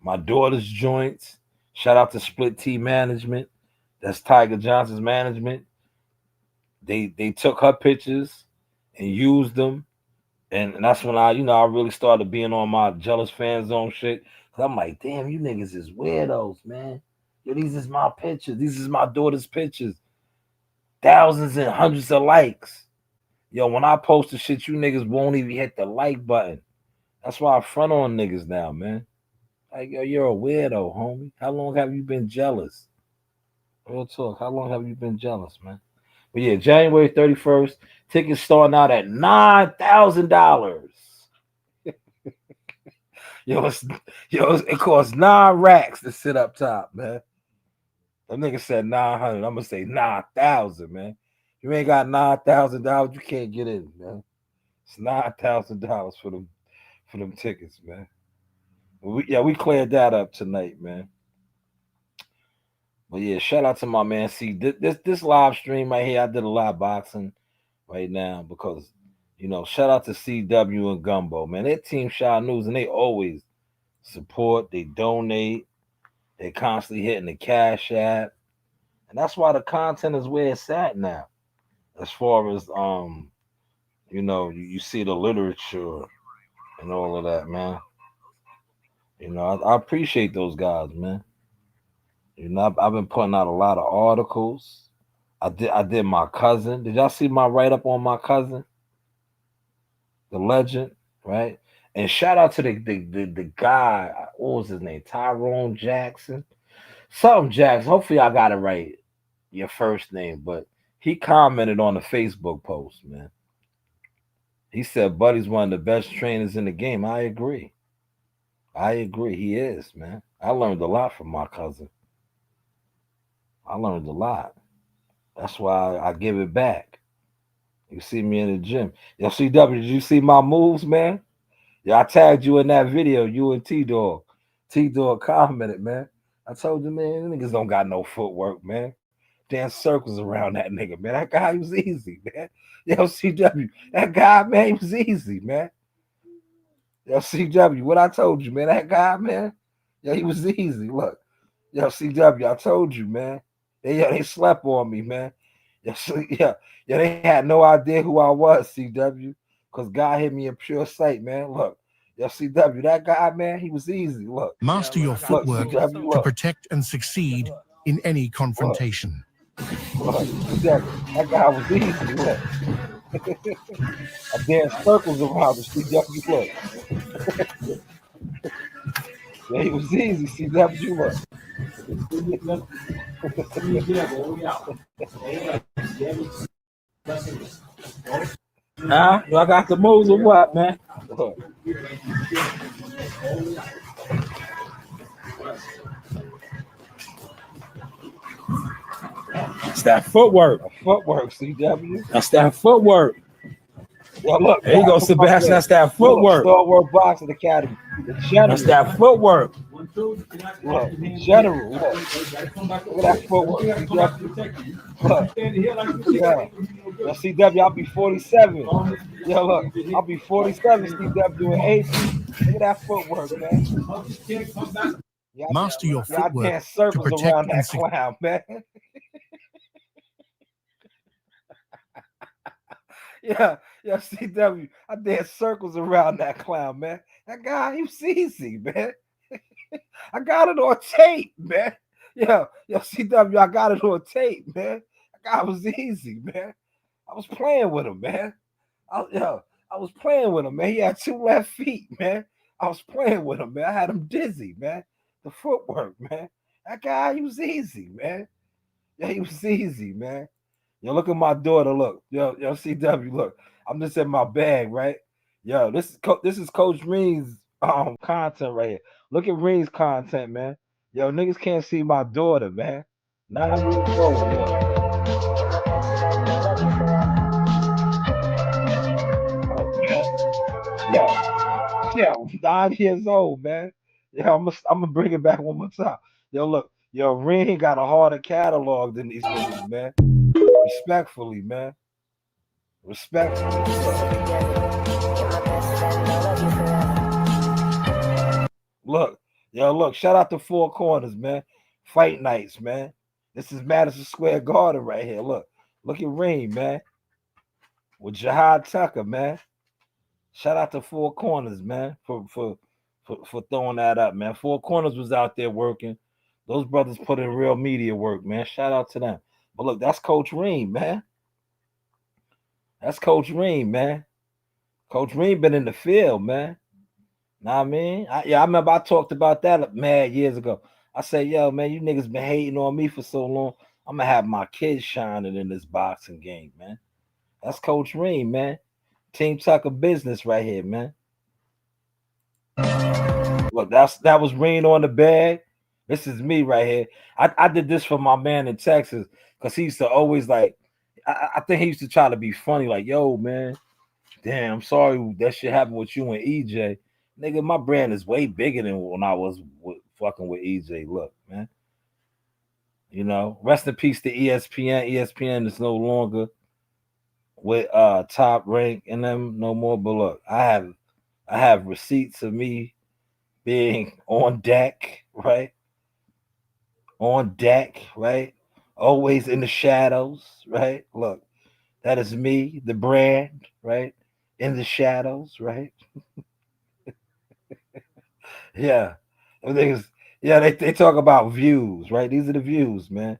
my daughter's joints, shout out to Split T Management. That's Tiger Johnson's management. They took her pictures and used them. And that's when I really started being on my jealous fan zone shit. Cause I'm like, damn, you niggas is weirdos, man. Yo, these is my pictures. These is my daughter's pictures. Thousands and hundreds of likes. Yo, when I post the shit, you niggas won't even hit the like button. That's why I front on niggas now, man. Like, yo, you're a weirdo, homie. How long have you been jealous? Real talk. How long have you been jealous, man? But yeah, January 31st, tickets starting out at $9,000. It costs 9 racks to sit up top, man. That nigga said 900. I'm gonna say 9,000, man. You ain't got $9,000, you can't get in, man. It's $9,000 for them tickets, man. We cleared that up tonight, man. But yeah, shout out to my man. See, this live stream right here, I did a live boxing right now because, shout out to CW and Gumbo, man. Their team Shanewz, and they always support, they donate, they constantly hitting the Cash App. And that's why the content is where it's at now. As far as you see the literature and all of that, man. I appreciate those guys, man. I've been putting out a lot of articles. I did my cousin. Did y'all see my write up on my cousin, the legend, right? And shout out to the guy. What was his name? Tyrone Jackson, something Jackson. Hopefully I got it right. Your first name, but he commented on the Facebook post, man. He said Buddy's one of the best trainers in the game. I agree. He is, man. I learned a lot from my cousin. I learned a lot. That's why I give it back. You see me in the gym. Yo, CW, did you see my moves, man? Yeah, I tagged you in that video, you and T-Dog. T-Dog commented, man. I told you, man, niggas don't got no footwork, man. Damn circles around that nigga, man. That guy was easy, man. Yo, CW, that guy, man, he was easy, man. Yo, CW, what I told you, man, that guy, man, yo, he was easy. Look, yo, CW, I told you, man. They slept on me, man. Yeah, they had no idea who I was, CW, because God hit me in pure sight, man. Look, yo, CW, that guy, man, he was easy. Look, Master your footwork CW, to protect and succeed in any confrontation. Look, CW, that guy was easy. Look. I danced circles around the CW. Look. Yeah, he was easy, CW. Look. Huh? Do I got the moves or what, man? Look. It's that footwork. Footwork, CW. That's that footwork. Well, look. There you go, Sebastian. That's that footwork. Stalwart Boxing Academy. That's that footwork. Look, general. Look at that footwork. Look. Yeah. Yo, CW, I'll be 47. Yo, look. I'll be 47, CW, in 8. Look at that footwork, man. Master your footwork I dance circles to protect around that clown, man. Yeah, CW. I dance circles around that clown, man. That guy, he was easy, man. I got it on tape, man. Yo, CW, I got it on tape, man. That guy was easy, man. I was playing with him, man. I was playing with him, man. He had 2 left feet, man. I was playing with him, man. I had him dizzy, man. The footwork, man. That guy, he was easy, man. Yeah, he was easy, man. Yo, look at my daughter. Look, yo, CW. Look, I'm just in my bag, right? Yo, this is Coach Reed's content right here. Look at Reed's content, man. Yo, niggas can't see my daughter, man. 9 years old. Yo, 9 years old, man. Yeah, I'm gonna bring it back one more time. Yo, look, yo, Reed got a harder catalog than these niggas, man. Respectfully, man. Respectfully. Look, look, shout out to Four Corners, man. Fight nights, man. This is Madison Square Garden right here. Look at Reem, man. With Jihad Tucker, man. Shout out to Four Corners, man, for throwing that up, man. Four Corners was out there working. Those brothers put in real media work, man. Shout out to them. But look, that's Coach Reem, man. That's Coach Reem, man. Coach Reem been in the field, man. Know what I mean? I remember I talked about that mad years ago. I said, yo, man, you niggas been hating on me for so long. I'm going to have my kids shining in this boxing game, man. That's Coach Reem, man. Team Tucker business right here, man. Look, that was Reem on the bag. This is me right here. I did this for my man in Texas because he used to always like, I think he used to try to be funny, like, yo, man, damn, I'm sorry that shit happened with you and EJ. Nigga, my brand is way bigger than when I was fucking with EJ. Look, man. You know, rest in peace to ESPN. ESPN is no longer with Top Rank and them no more. But look, I have receipts of me being on deck, right? On deck, right? Always in the shadows, right? Look, that is me, the brand, right? In the shadows, right? Yeah. They talk about views, right? These are the views, man.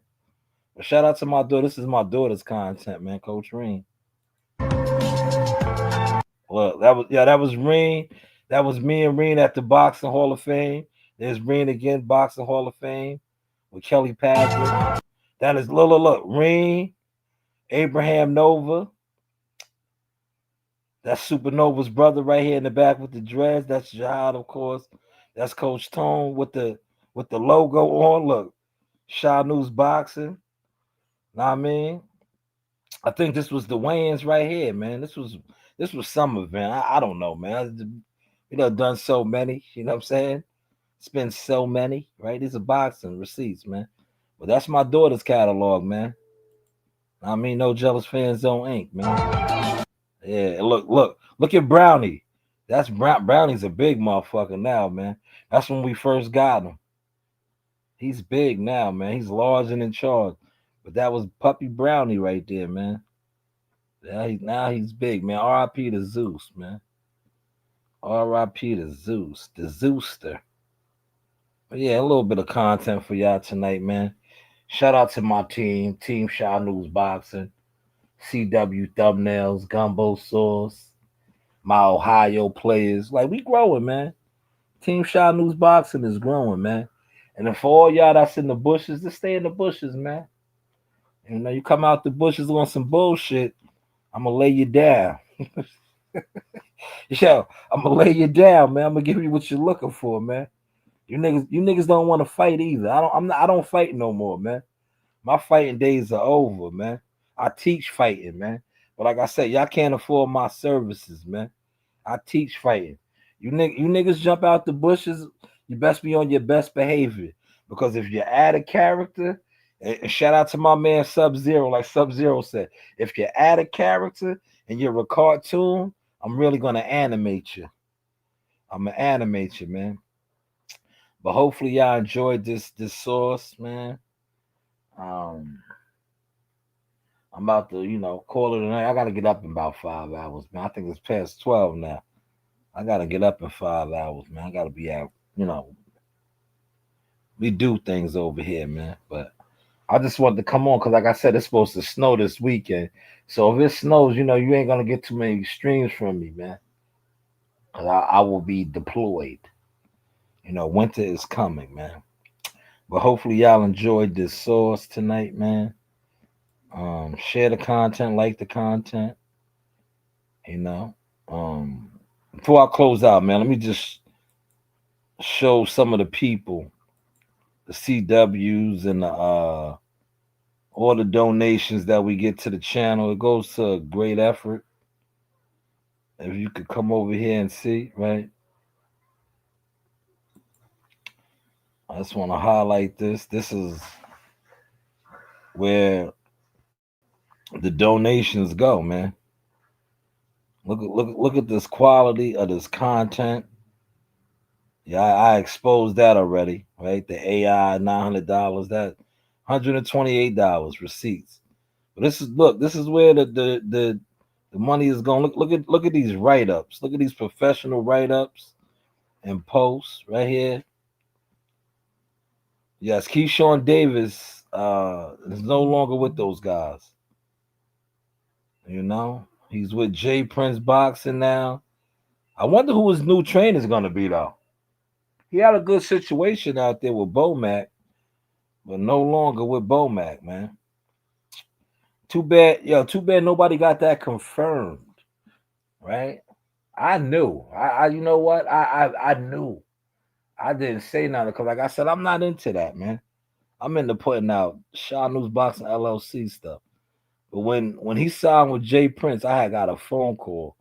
But shout out to my daughter. This is my daughter's content, man. Coach Reem. Well, that was Reem. That was me and Reem at the Boxing Hall of Fame. There's Reem again, Boxing Hall of Fame with Kelly Patrick. That is look, Reem, Abraham Nova. That's Supernova's brother right here in the back with the dreads. That's Jihad, of course. That's Coach Tone with the logo on. Look, Shanewz Boxing. Know what I mean? I think this was the Wayans right here, man. This was some event. I don't know, man. Done so many. You know what I'm saying? It's been so many, right? These are boxing receipts, man. But that's my daughter's catalog, man. I mean, no jealous fans Zone Inc., man. Yeah, look at Brownie. That's Brownie's a big motherfucker now, man. That's when we first got him. He's big now, man. He's large and in charge. But that was Puppy Brownie right there, man. Now he's big, man. R.I.P. to Zeus, man. R.I.P. to Zeus, the Zeuster. But yeah, a little bit of content for y'all tonight, man. Shout out to my Team Shanewz Boxing, CW Thumbnails, Gumbo Sauce, my Ohio players. Like, we growing, man. Team Shanewz Boxing is growing, man. And then for all y'all that's in the bushes, just stay in the bushes, man. You know, you come out the bushes on some bullshit, I'm gonna lay you down. Yo, I'm gonna lay you down, man. I'm gonna give you what you're looking for, man. You niggas don't want to fight either. I don't fight no more, man. My fighting days are over, man. I teach fighting, man. But like I said, y'all can't afford my services, man. I teach fighting. You niggas jump out the bushes, you best be on your best behavior. Because if you add a character, and shout out to my man Sub-Zero, like Sub-Zero said, if you add a character and you're a cartoon, I'm really gonna animate you. I'm gonna animate you, man. But hopefully y'all enjoyed this sauce, man. I'm about to, call it a night. I gotta get up in about 5 hours, man. I think it's past 12 now. I gotta get up in 5 hours, man. I gotta be out, we do things over here, man. But I just wanted to come on because, like I said, it's supposed to snow this weekend. So if it snows, you ain't gonna get too many streams from me, man. Cause I will be deployed. Winter is coming, man. But hopefully y'all enjoyed this sauce tonight, man. Share the content, like the content. Before I close out, man, let me just show some of the people, the CWs and the all the donations that we get to the channel. It goes to a great effort. If you could come over here and see, right? I just want to highlight this. This is where the donations go, man. Look at this quality of this content. Yeah, I exposed that already, right? The AI $900, that $128 receipts. But this is where the money is going. Look at these write-ups. Look at these professional write-ups and posts right here. Yes, Keyshawn Davis is no longer with those guys. He's with J Prince Boxing now. I wonder who his new trainer is going to be, though. He had a good situation out there with Bomac, but no longer with Bomac, man. Too bad nobody got that confirmed, right? I knew. You know what? I knew. I didn't say nothing because, like I said, I'm not into that, man. I'm into putting out Shanewz Boxing LLC stuff. But when he signed with Jay Prince, I had got a phone call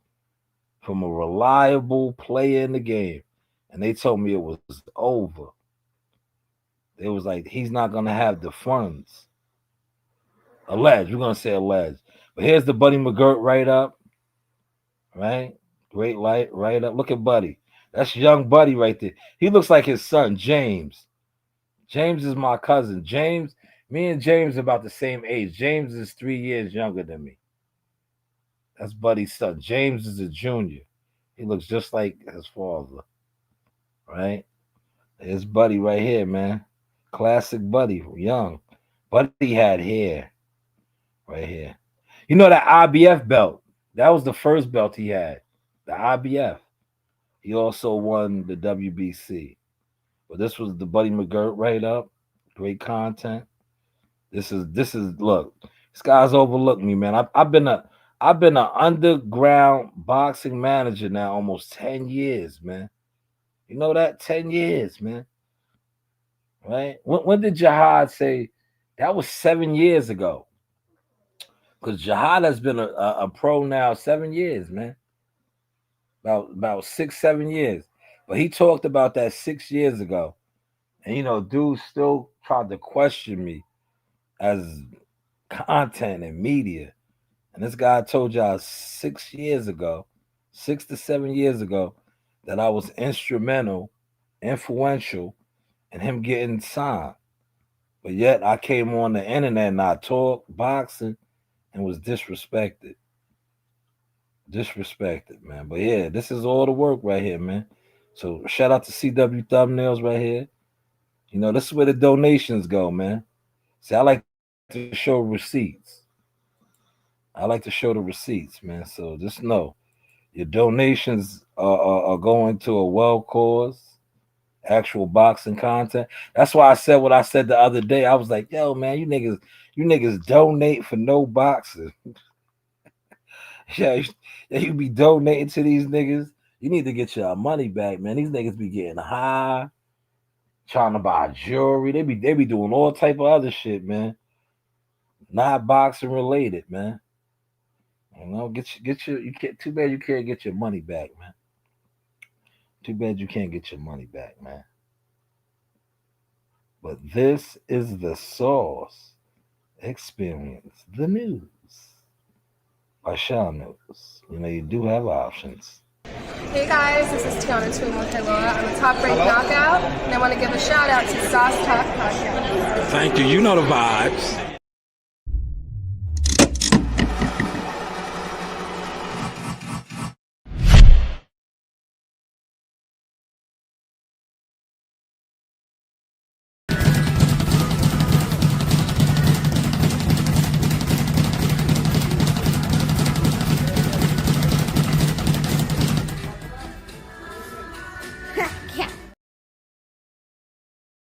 from a reliable player in the game, and they told me it was over. It was like he's not gonna have the funds. Alleged, we're gonna say alleged. But here's the Buddy McGirt write up, right? Great light right up. Look at Buddy. That's young Buddy right there. He looks like his son, James. James is my cousin. Me and James are about the same age. James is 3 years younger than me. That's Buddy's son. James is a junior. He looks just like his father, right? There's Buddy right here, man. Classic Buddy, young. Buddy had hair right here. That IBF belt, that was the first belt he had, the IBF. He also won the WBC. But this was the Buddy McGirt right up. Great content. This is look, this guy's overlooked me, man. I've been an underground boxing manager now almost 10 years, man. You know that? 10 years, man. Right? When did Jihad say? That was 7 years ago. Because Jihad has been a pro now 7 years, man. About 6, 7 years. But he talked about that 6 years ago. And, dudes still tried to question me as content and media. And this guy told y'all 6 years ago, 6 to 7 years ago, that I was influential in him getting signed. But yet I came on the internet and I talked boxing and was disrespected. Disrespected, man. But yeah, this is all the work right here, man. So shout out to CW Thumbnails right here. This is where the donations go, man. See, I like to show receipts. I like to show the receipts, man. So just know your donations are going to a well cause, actual boxing content. That's why I said what I said the other day. I was like, yo, man, you niggas donate for no boxing. Yeah, you be donating to these niggas. You need to get your money back, man. These niggas be getting high, trying to buy jewelry. They be doing all type of other shit, man. Not boxing related, man. Too bad you can't get your money back, man. Too bad you can't get your money back, man. But this is the Sauce Experience, the news by Shanewz. You do have options. Hey guys, this is Tiana Tuimonteloa. I'm a Top Rank Knockout, and I want to give a shout out to Sauce Talk Podcast. Thank you. You know the vibes.